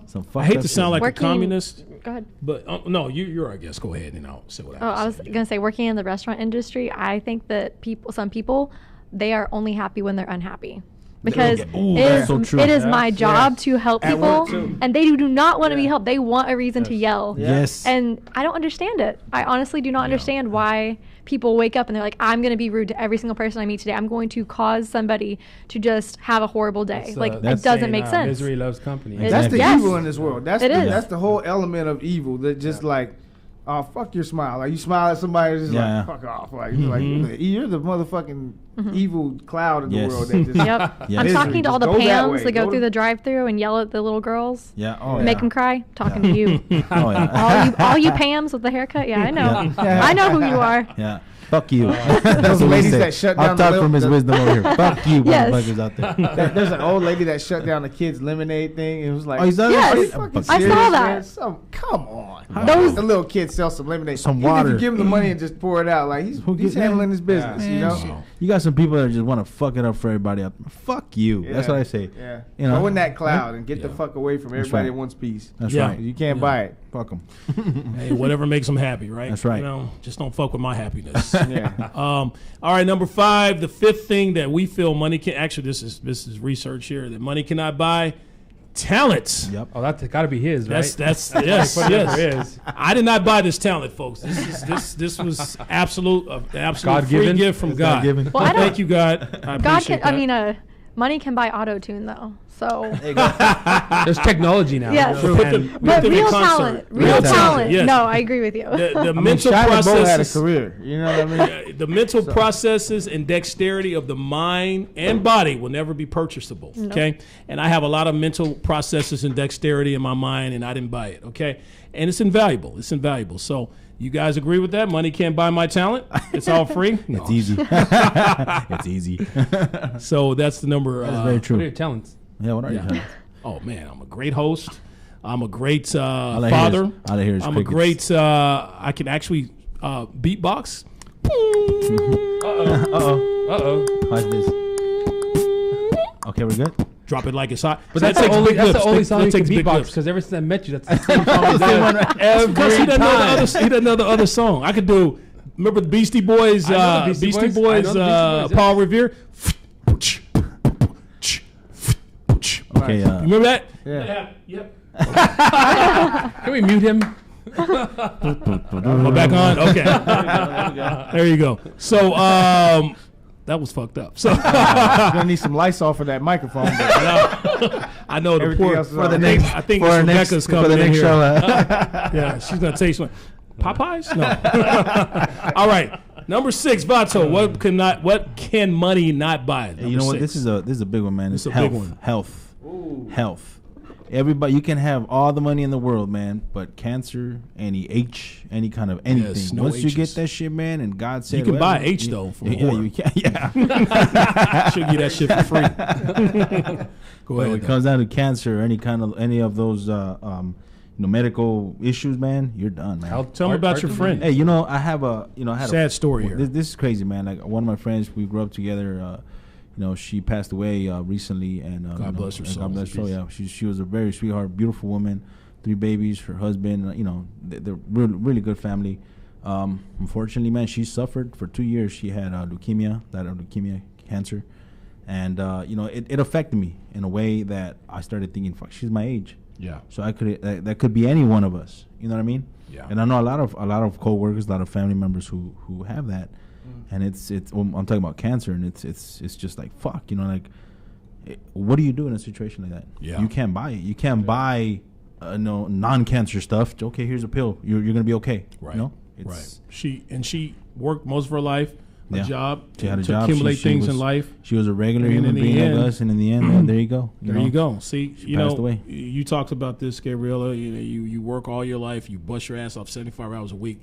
Some I hate fucked to up sound shit. like Working- a communist, Go ahead. but no, you're I guess. Go ahead and I'll say what I Oh, I was say. gonna say, working in the restaurant industry, I think that some people, they are only happy when they're unhappy. Because Ooh, it that's is, so true. it is Yes, my job yes. to help At people, work, too. and they do not want to be Yeah. helped. They want a reason to yell. Yes. And I don't understand it. I honestly do not understand why people wake up and they're like, I'm going to be rude to every single person I meet today. I'm going to cause somebody to just have a horrible day. It's, Like, it that's doesn't saying, make sense. Misery loves company. It- That's the Yes. evil in this world. That's It the, is. that's the whole element of evil. That just like, oh fuck your smile. Like you smile at somebody, it's just Yeah. like fuck off. Like you're the motherfucking evil cloud of the Yes. world. That just, Yep. Yeah. I'm Misery. talking to all the Just go that Pams way. that go Go through to- the drive-through and yell at the little girls. Yeah. Oh, Make yeah. them cry. Talking to you. Oh, yeah. all you Pams with the haircut. Yeah, I know. Yeah. I know who you are. Yeah. Fuck you. Those ladies that shut down I'll the talk lil- from his the- wisdom over here. Fuck you, Yes. motherfuckers out there. There's an old lady that shut down the kids' lemonade thing. It was like, Oh, is that Yes. Are you shit? fucking I serious, saw man? that. Come on. Those- the little kids sell some lemonade. Some Even water. if you give him the money and just pour it out, like he's gives- handling his business, you know. You got some people that just want to fuck it up for everybody out there. Fuck you. That's Yeah. what I say. Yeah. You know? Go in that cloud and get the Yeah. fuck away from That's everybody right. that wants peace. That's Yeah. right. You can't buy it. Fuck them. Hey, whatever makes them happy, right? That's right. Just don't fuck with my happiness. Yeah. All right, number 5, the fifth thing that we feel money can actually this is research here that money cannot buy, talent. Yep. Oh, that's got to be his, right? That's yes, Whatever yes. it is. I did not buy this talent, folks. This was absolute free God-given? gift from It's God. God-given. Well, I don't. Thank you, God. I God appreciate can. I that. mean, money can buy auto tune though. So There's technology now. Yes. you know, Put and- the- but them in real concert. talent, Real real talent, talent. yes. No, I agree with you. the I mean, mental Shia LaBeouf had a processes. career. You know what I mean? The mental processes and dexterity of the mind and body will never be purchasable. Okay, and I have a lot of mental processes and dexterity in my mind, and I didn't buy it. Okay, and it's invaluable. It's invaluable. So you guys agree with that? Money can't buy my talent. It's all free. No. It's easy. It's easy. So that's the number. That's very What are your true. talents? Yeah, what are you? Yeah. Oh man, I'm a great host. I'm a great I hear father. is- all I hear is I'm a crickets. great. I can actually beatbox. Uh-oh. Watch this. Okay, we're good. Drop it like it's hot. But That that's the takes only, big that's the lips. only That song you can takes big beatbox lips. because ever since I met you, that's the same song he does Because he every doesn't know the time. other. He doesn't know the other song. I could do Remember the Beastie Boys? I know the Beastie Boys. I know the Beastie Boys, yeah. Paul Revere. Okay. You remember that? Yeah. Yep. Can we mute him? Oh, back on. Okay. There you go. So that was fucked up. So Gonna need some lights off of that microphone. But I know the Everything poor else is for the all next. right. I think For it's the next, Rebecca's for coming the in next here. show. Yeah, she's gonna taste one. Popeyes? No. All right. Number 6, Vato. What can money not buy? Hey, you know what? 6. This is a big one, man. It's It's a health. big one. Health. Everybody, you can have all the money in the world, man, but cancer, any kind of anything. Yes, no Once you H's. get that shit, man, and God said You can buy whatever, H, though, from yeah, whore. you can, yeah. She'll get that shit for free. Go When ahead. it comes down to cancer, or any of those medical issues, man, you're done, man. Tell me about your friend. Hey, I have a I had Sad a story here. This is crazy, man. Like one of my friends, we grew up together. She passed away recently, and God bless her soul. God bless her soul. Yeah, she was a very sweetheart, beautiful woman, 3 babies, her husband. They're really good family. Unfortunately, man, she suffered for 2 years. She had leukemia, cancer, and it affected me in a way that I started thinking, fuck, she's my age. Yeah. So that could be any one of us. You know what I mean? Yeah. And I know a lot of coworkers, a lot of family members who have that, and it's I'm talking about cancer, and it's just like fuck. What do you do in a situation like that? Yeah. You can't buy it. You can't buy non-cancer stuff. Okay, here's a pill. You're gonna be okay. Right. You know? Right. She worked most of her life a Yeah. job She had a to job. accumulate She things was- in life. She was a regular And human in the being end- like us, and in the end, man, there you go. There you go. See, She passed away. You talked about this, Gabriella. You work all your life. You bust your ass off 75 hours a week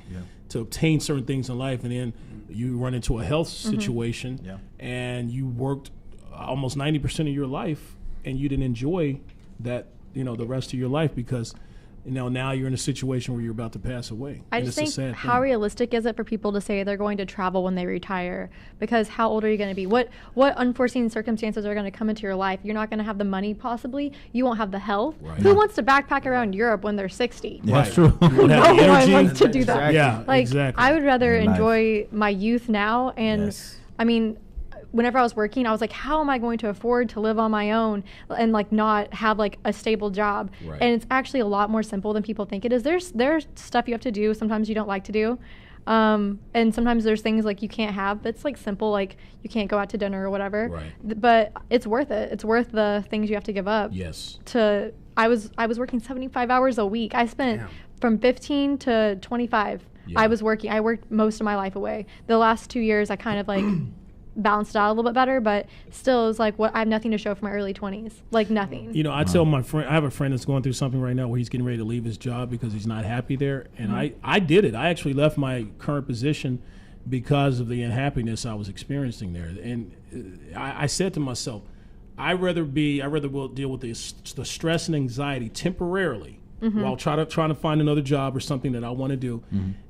to obtain certain things in life, and then you run into a health situation, Yeah. and you worked almost 90% of your life, and you didn't enjoy that, the rest of your life because. Now you're in a situation where you're about to pass away. I And just it's a think sad how thing. realistic is it for people to say they're going to travel when they retire? Because how old are you going to be? What unforeseen circumstances are going to come into your life? You're not going to have the money possibly. You won't have the health. Right. Who wants to backpack around Europe when they're 60? Yeah, Right. that's true. You don't have No the one energy. wants to do that. Exactly. Yeah, Like, exactly. I would rather Life. enjoy my youth now. And Yes. I mean, whenever I was working, I was like, how am I going to afford to live on my own and like not have like a stable job? Right. And it's actually a lot more simple than people think it is. There's stuff you have to do. Sometimes you don't like to do. And sometimes there's things like you can't have. It's like simple, like you can't go out to dinner or whatever. Right. But it's worth it. It's worth the things you have to give up. Yes. I was working 75 hours a week. I spent from 15 to 25. Yeah. I worked most of my life away. The last 2 years I kind of like balanced out a little bit better, but still it was like I have nothing to show for my early 20s. Like nothing. I tell my friend, I have a friend that's going through something right now where he's getting ready to leave his job because he's not happy there. And I did it. I actually left my current position because of the unhappiness I was experiencing there. And I said to myself, I'd rather deal with the stress and anxiety temporarily while trying to find another job or something that I want to do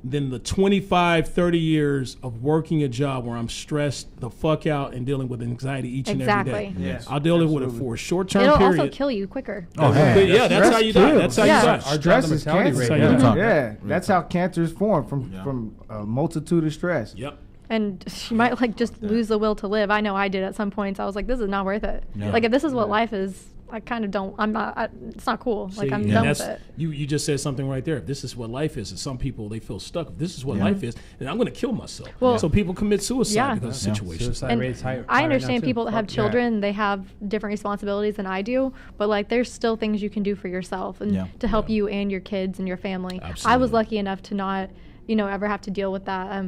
than the 25, 30 years of working a job where I'm stressed the fuck out and dealing with anxiety each and every day. Exactly. Yes. I'll deal with it for a short-term It'll period. also kill you quicker. Oh, But hey. yeah, that's how you die. That's how Yeah. you die. Our Stress job is mortality cancer. rate. That's how you Yeah. talk. Yeah, that's how cancer is formed from a multitude of stress. Yep. And you might like just lose the will to live. I know I did at some points. I was like, this is not worth it. Yeah. Like if this is what life is, I kind of don't. I'm not. It's not cool. Like I'm See, done and with it. You just said something right there. If this is what life is, and some people they feel stuck. If this is what life is, then I'm going to kill myself. Well, so people commit suicide yeah. because of Yeah. situations. Suicide And rate's high I right now, understand too. people that have Fuck yeah. children, they have different responsibilities than I do, but like there's still things you can do for yourself and Yeah. to help you and your kids and your family. I Absolutely. was lucky enough to not, ever have to deal with that.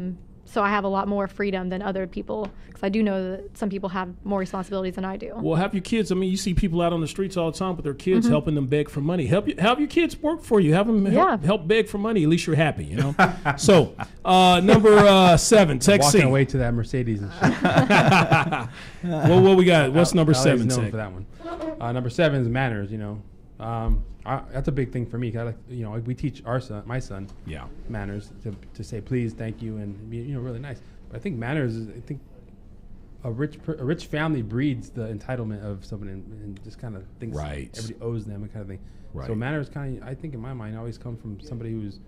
So I have a lot more freedom than other people because I do know that some people have more responsibilities than I do. Well, have your kids. I mean, you see people out on the streets all the time with their kids helping them beg for money. Have your kids work for you. Have them help beg for money. At least you're happy, So, number 7, Tech Walking C. away to that Mercedes and shit. Well, what we got? What's number LA is 7, known Tech? for that one. Number 7 is manners. That's a big thing for me. 'Cause we teach my son, Yeah. manners to say please, thank you, and be really nice. But I think manners is a rich family breeds the entitlement of someone and just kind of thinks Right. everybody owes them and kind of thing. Right. So manners kind of, I think in my mind, always come from somebody who's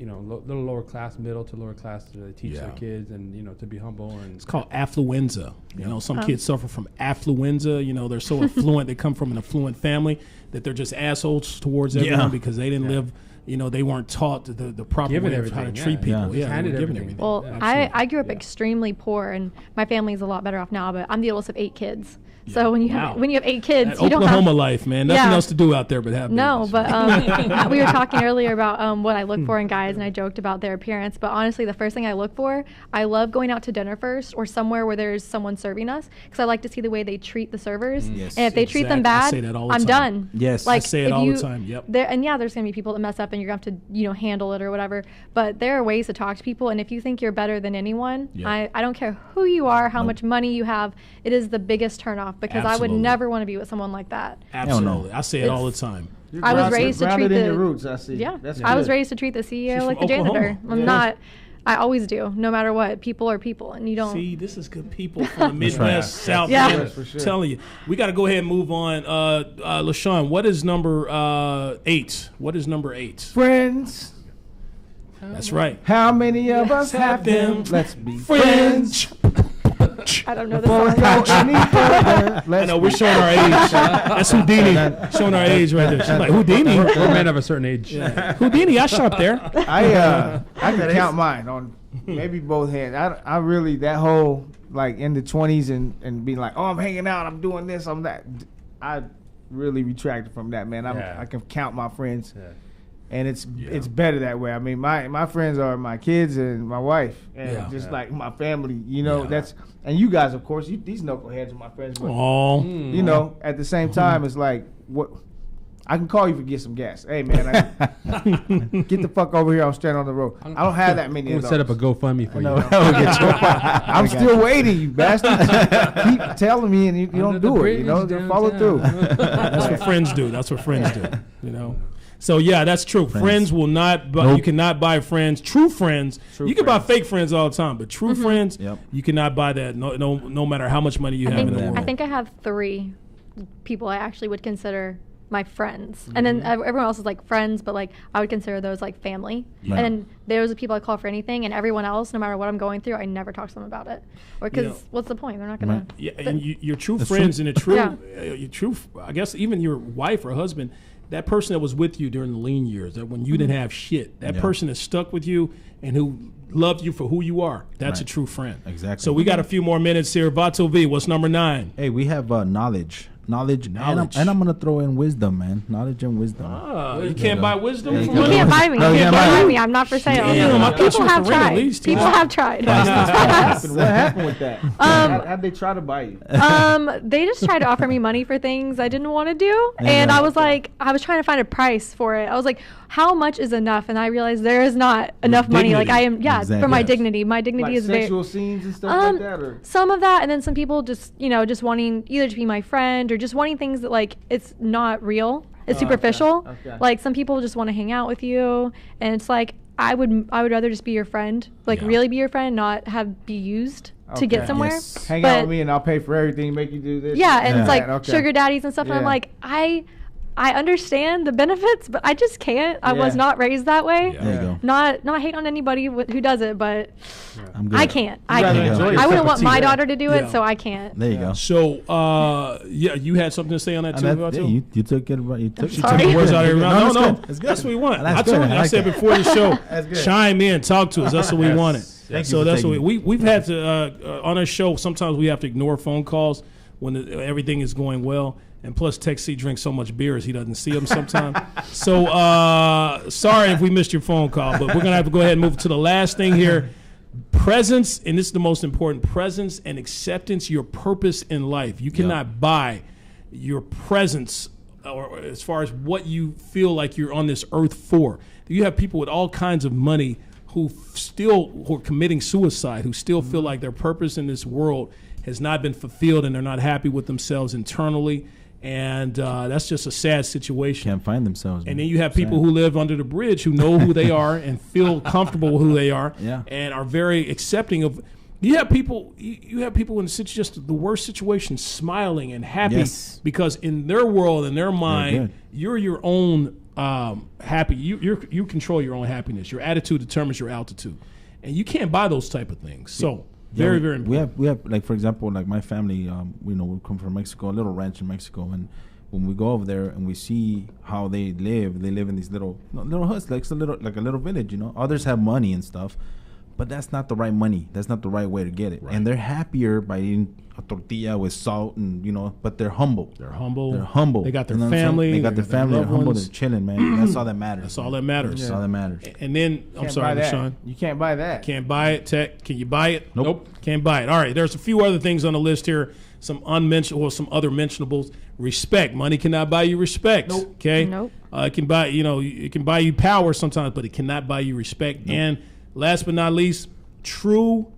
little lower class, middle to lower class, to teach Yeah. their kids and to be humble. And It's called affluenza. Some kids suffer from affluenza. They're so affluent, they come from an affluent family that they're just assholes towards everyone because they didn't live. They weren't taught the proper Given way of how to everything, treat yeah. people. Just handed they were given everything. Well, Absolutely. I grew up extremely poor, and my family's a lot better off now. But I'm the oldest of 8 kids. So when you Wow. have 8 kids, That you don't Oklahoma have life, man. Nothing Yeah. else to do out there but have No, babies. but we were talking earlier about what I look for in guys, and I joked about their appearance. But honestly, the first thing I look for, I love going out to dinner first or somewhere where there's someone serving us because I like to see the way they treat the servers. Yes. And if they treat them Exactly. I bad, say that all the I'm time. done. Yes. like I say it if all you, the time. Yep. There's gonna be people that mess up, and you're gonna have to handle it or whatever. But there are ways to talk to people, and if you think you're better than anyone, Yeah. I don't care who you are, how much money you have. It is the biggest turnoff because I Absolutely. would never want to be with someone like that. Absolutely. I say it all the time. You're I was grounded- raised to treat grounded in the your roots. I see. Yeah, That's I was good. raised to treat the CEO She's like from the janitor. Oklahoma. I'm Yeah. not. I always do, no matter what. People are people, and you don't. See, this is good people from the Midwest, South. Yeah. Man. Yes, for sure. Telling you, we got to go ahead and move on. LaShawn, what is number 8? What is number 8? Friends. That's right. How many of us have them? Let's be friends. I don't know Before we this go song. any further, I let's know we're showing our age. That's Houdini showing our age right there. She's like Houdini. we're men of a certain age. Houdini, I shop there. I can count mine on maybe both hands. I really that whole like in the 20s and being like, oh, I'm hanging out, I'm doing this, I'm that. I really retracted from that, man. Yeah. I can count my friends, Yeah. and it's better that way. I mean, my friends are my kids and my wife, and Yeah. just Yeah. like my family. You know, Yeah. that's and you guys, of course, these knuckleheads are my friends, but Oh, you know, at the same time, it's like what. I can call you for get some gas. Hey man, get the fuck over here. I'm standing on the road. I don't have that many. I'm of gonna set those. up a GoFundMe for you. I'm still waiting, you bastard. Keep telling me, and you don't Under the do it. You know, bridge just follow through. that's what friends do. That's what friends do. So yeah, that's true. Friends will not. Buy, You cannot buy friends. True friends. You can buy fake friends all the time, but true friends, Yep. you cannot buy that. No matter how much money you I have in think the world. I think I have 3 people I actually would consider my friends, and then everyone else is like friends, but like I would consider those like family. Right. And then there's the people I call for anything, and everyone else, no matter what I'm going through, I never talk to them about it, or because You know- what's the point? They're not gonna. Right. Yeah, and your true That's friends true. and the true, Yeah. your true. I guess even your wife or husband, that person that was with you during the lean years, that when you didn't have shit, that Yeah. person that stuck with you and who loved you for who you are. That's a Right. true friend. Exactly. So we got a few more minutes here. Vato V, what's number 9? Hey, we have knowledge, and Knowledge. I'm gonna throw in wisdom, man. Knowledge and wisdom. You can't buy wisdom There you from go. You us? can't buy me. No, You you can't can't buy buy me. me. I'm not for sale. Damn, I thought you People were have for real at tried. least. People have tried. What happened with that? How'd they try to buy you? They just tried to offer me money for things I didn't want to do, and I was like, I was trying to find a price for it. I was like, how much is enough? And I realized there is not enough money. Like I am, for my Exactly. dignity. My dignity Like is very. sexual scenes and stuff like that, or Some of that, and then some people just just wanting either to be my friend or just wanting things that like it's not real. It's superficial. Okay. Like some people just want to hang out with you, and it's like I would rather just be your friend, like Yeah. really be your friend, not be used to get Okay. somewhere. Yes. hang out But- with me and I'll pay for everything, make you do this. Yeah, and Yeah. it's like Okay. sugar daddies and stuff. And I'm Yeah. like, I understand the benefits, but I just can't. I was Yeah. not raised that way. Yeah. There you go. Not hate on anybody who does it, but I'm good. I can't. I rather can't. enjoy I your wouldn't cup want of my tea. daughter to do Yeah. it, so I can't. There you go. So, yeah, you had something to say on that too, And Vato? yeah, you took it. You took sorry. Took the words out of your No, mouth. that's No, good. That's good. that's what we want. That's I told good. you. I I like said that. before the show, That's good. chime in, talk to us. That's what we wanted. Thank you So for that's what taking- we've had to on our show. Sometimes we have to ignore phone calls when everything is going well. And plus, Tex C drinks so much beers he doesn't see them sometimes. So sorry if we missed your phone call, but we're gonna have to go ahead and move to the last thing here. Presence, and this is the most important: presence and acceptance. Your purpose in life. You cannot buy your presence, or as far as what you feel like you're on this earth for. You have people with all kinds of money who are committing suicide, who still feel like their purpose in this world has not been fulfilled, and they're not happy with themselves internally. And that's just a sad situation. Can't find themselves. And man. then you have people who live under the bridge who know who they are and feel comfortable with who they are, Yeah. and are very accepting of. You have people. You have people in just the worst situations, smiling and happy Yes. because in their world, in their mind, good. you're your own happy. You control your own happiness. Your attitude determines your altitude, and you can't buy those type of things. So very important. We have like, for example, like my family. We come from Mexico, a little ranch in Mexico, and when we go over there and we see how they live in these little huts, like a little village. Others have money and stuff, but that's not the right money. That's not the right way to get it. Right. And they're happier by eating a tortilla with salt, and but they're humble. They're humble. They got their family. They got their family. They're humble. They're chilling, man. That's all that matters. That's all that matters. That's all that matters. And then I'm sorry, Sean. You can't buy that. Can't buy it. Tech. Can you buy it? Nope. Can't buy it. All right. There's a few other things on the list here. Some unmentioned or some other mentionables. Respect. Money cannot buy you respect. Nope. Okay. Nope. It can buy. It can buy you power sometimes, but it cannot buy you respect. Nope. And last but not least, true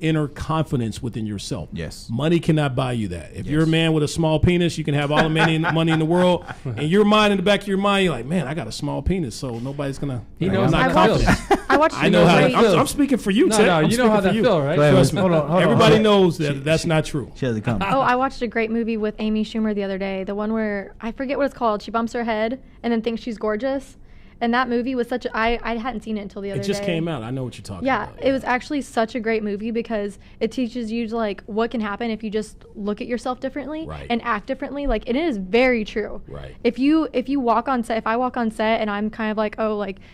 inner confidence within yourself. Yes. Money cannot buy you that. If you're a man with a small penis, you can have all the money in the world, and your mind in the back of your mind, you're like, man, I got a small penis, so nobody's gonna. He knows I'm not how that confident. feels. I watched. I know how. Great. I'm speaking for you, Ted. No, I'm you know how that speaking for feels, right? Go ahead, Trust me. hold on. Everybody knows that that's not true. She has to come. Oh, I watched a great movie with Amy Schumer the other day. The one where I forget what it's called. She bumps her head and then thinks she's gorgeous. And that movie was such a, I hadn't seen it until the other day. It just came out. I know what you're talking Yeah, about. it was actually such a great movie because it teaches you like what can happen if you just look at yourself differently Right. and act differently. Like it is very true. Right. If you walk on set, if I walk on set and I'm kind of like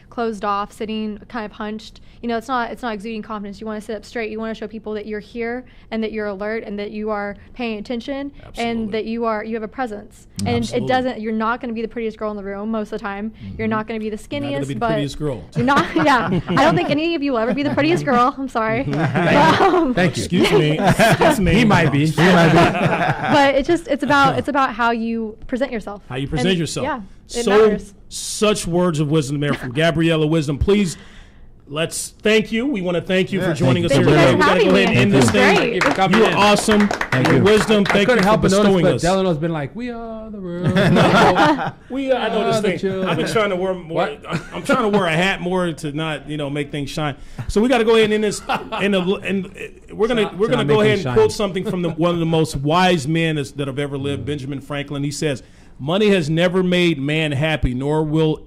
closed off, sitting kind of hunched, it's not exuding confidence. You want to sit up straight. You want to show people that you're here and that you're alert and that you are paying attention and that you have a presence. And Absolutely. you're not going to be the prettiest girl in the room most of the time. Mm-hmm. You're not going to be the skinniest, Not gonna be the but prettiest girl. you're not. Yeah, I don't think any of you will ever be the prettiest girl. I'm sorry. Thank you. Excuse me. Excuse me. He might be. But it's about how you present yourself. How you present yourself. Yeah, it matters. Such words of wisdom there from Gabriella Wisdom. Please, let's thank you. We want to thank you for joining us Thank here you guys today. for We got to go having ahead me. and end this It's thing. great. for coming You are in. awesome. Thank Your you. wisdom. I Thank you couldn't for help but notice, bestowing but us. Delano's been like, we are the world. I know this the thing. children. I've been trying to wear more. What? I'm trying to wear a hat more to not, make things shine. So we got to go ahead and end this. And we're gonna To go not make ahead things and shine. quote something from one of the most wise men that have ever lived, Benjamin Franklin. He says, "Money has never made man happy, nor will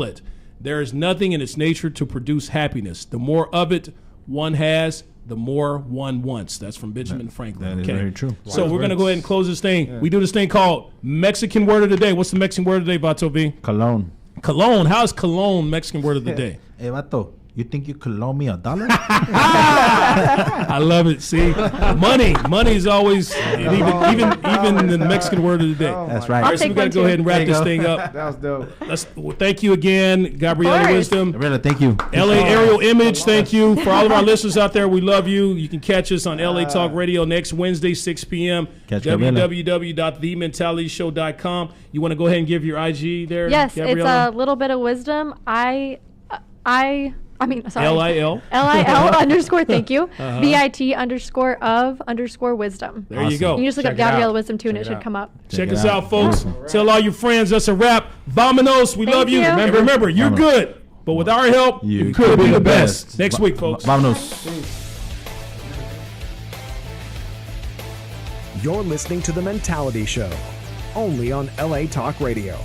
it. There is nothing in its nature to produce happiness. The more of it one has, the more one wants." That's from Benjamin Franklin. that is very true. So we're going to go ahead and close this thing. Yeah. We do this thing called Mexican Word of the Day. What's the Mexican Word of the Day, Vato V? Cologne. Cologne. How's cologne Mexican Word of the Day? Hey, Vato, you think you could loan me $1? I love it. See, money is always even the Mexican word of the day. That's right. All right, so we got to go ahead and wrap this thing up. That was dope. Thank you again, Gabriella course. Wisdom. Gabriella, thank you. LA Aerial Image, thank you. For all of our listeners out there, we love you. You can catch us on LA Talk Radio next Wednesday, 6 p.m. Catch Gabriella. www.thementalityshow.com. You want to go ahead and give your IG there, Yes, Gabriella? it's a little bit of wisdom. sorry. LIL. LIL_, thank you. BIT_of_wisdom. There you go. You can just look Check up it out. Gabriella Wisdom too, and Check it it should out. come up. Check it us out. out, folks. Tell all your friends that's a wrap. Vamonos, we Thank love you. you. And remember, you're Vamonos. good. But with our help, you could be the best. Next week, folks. Vámonos. You're listening to The Mentality Show, only on LA Talk Radio.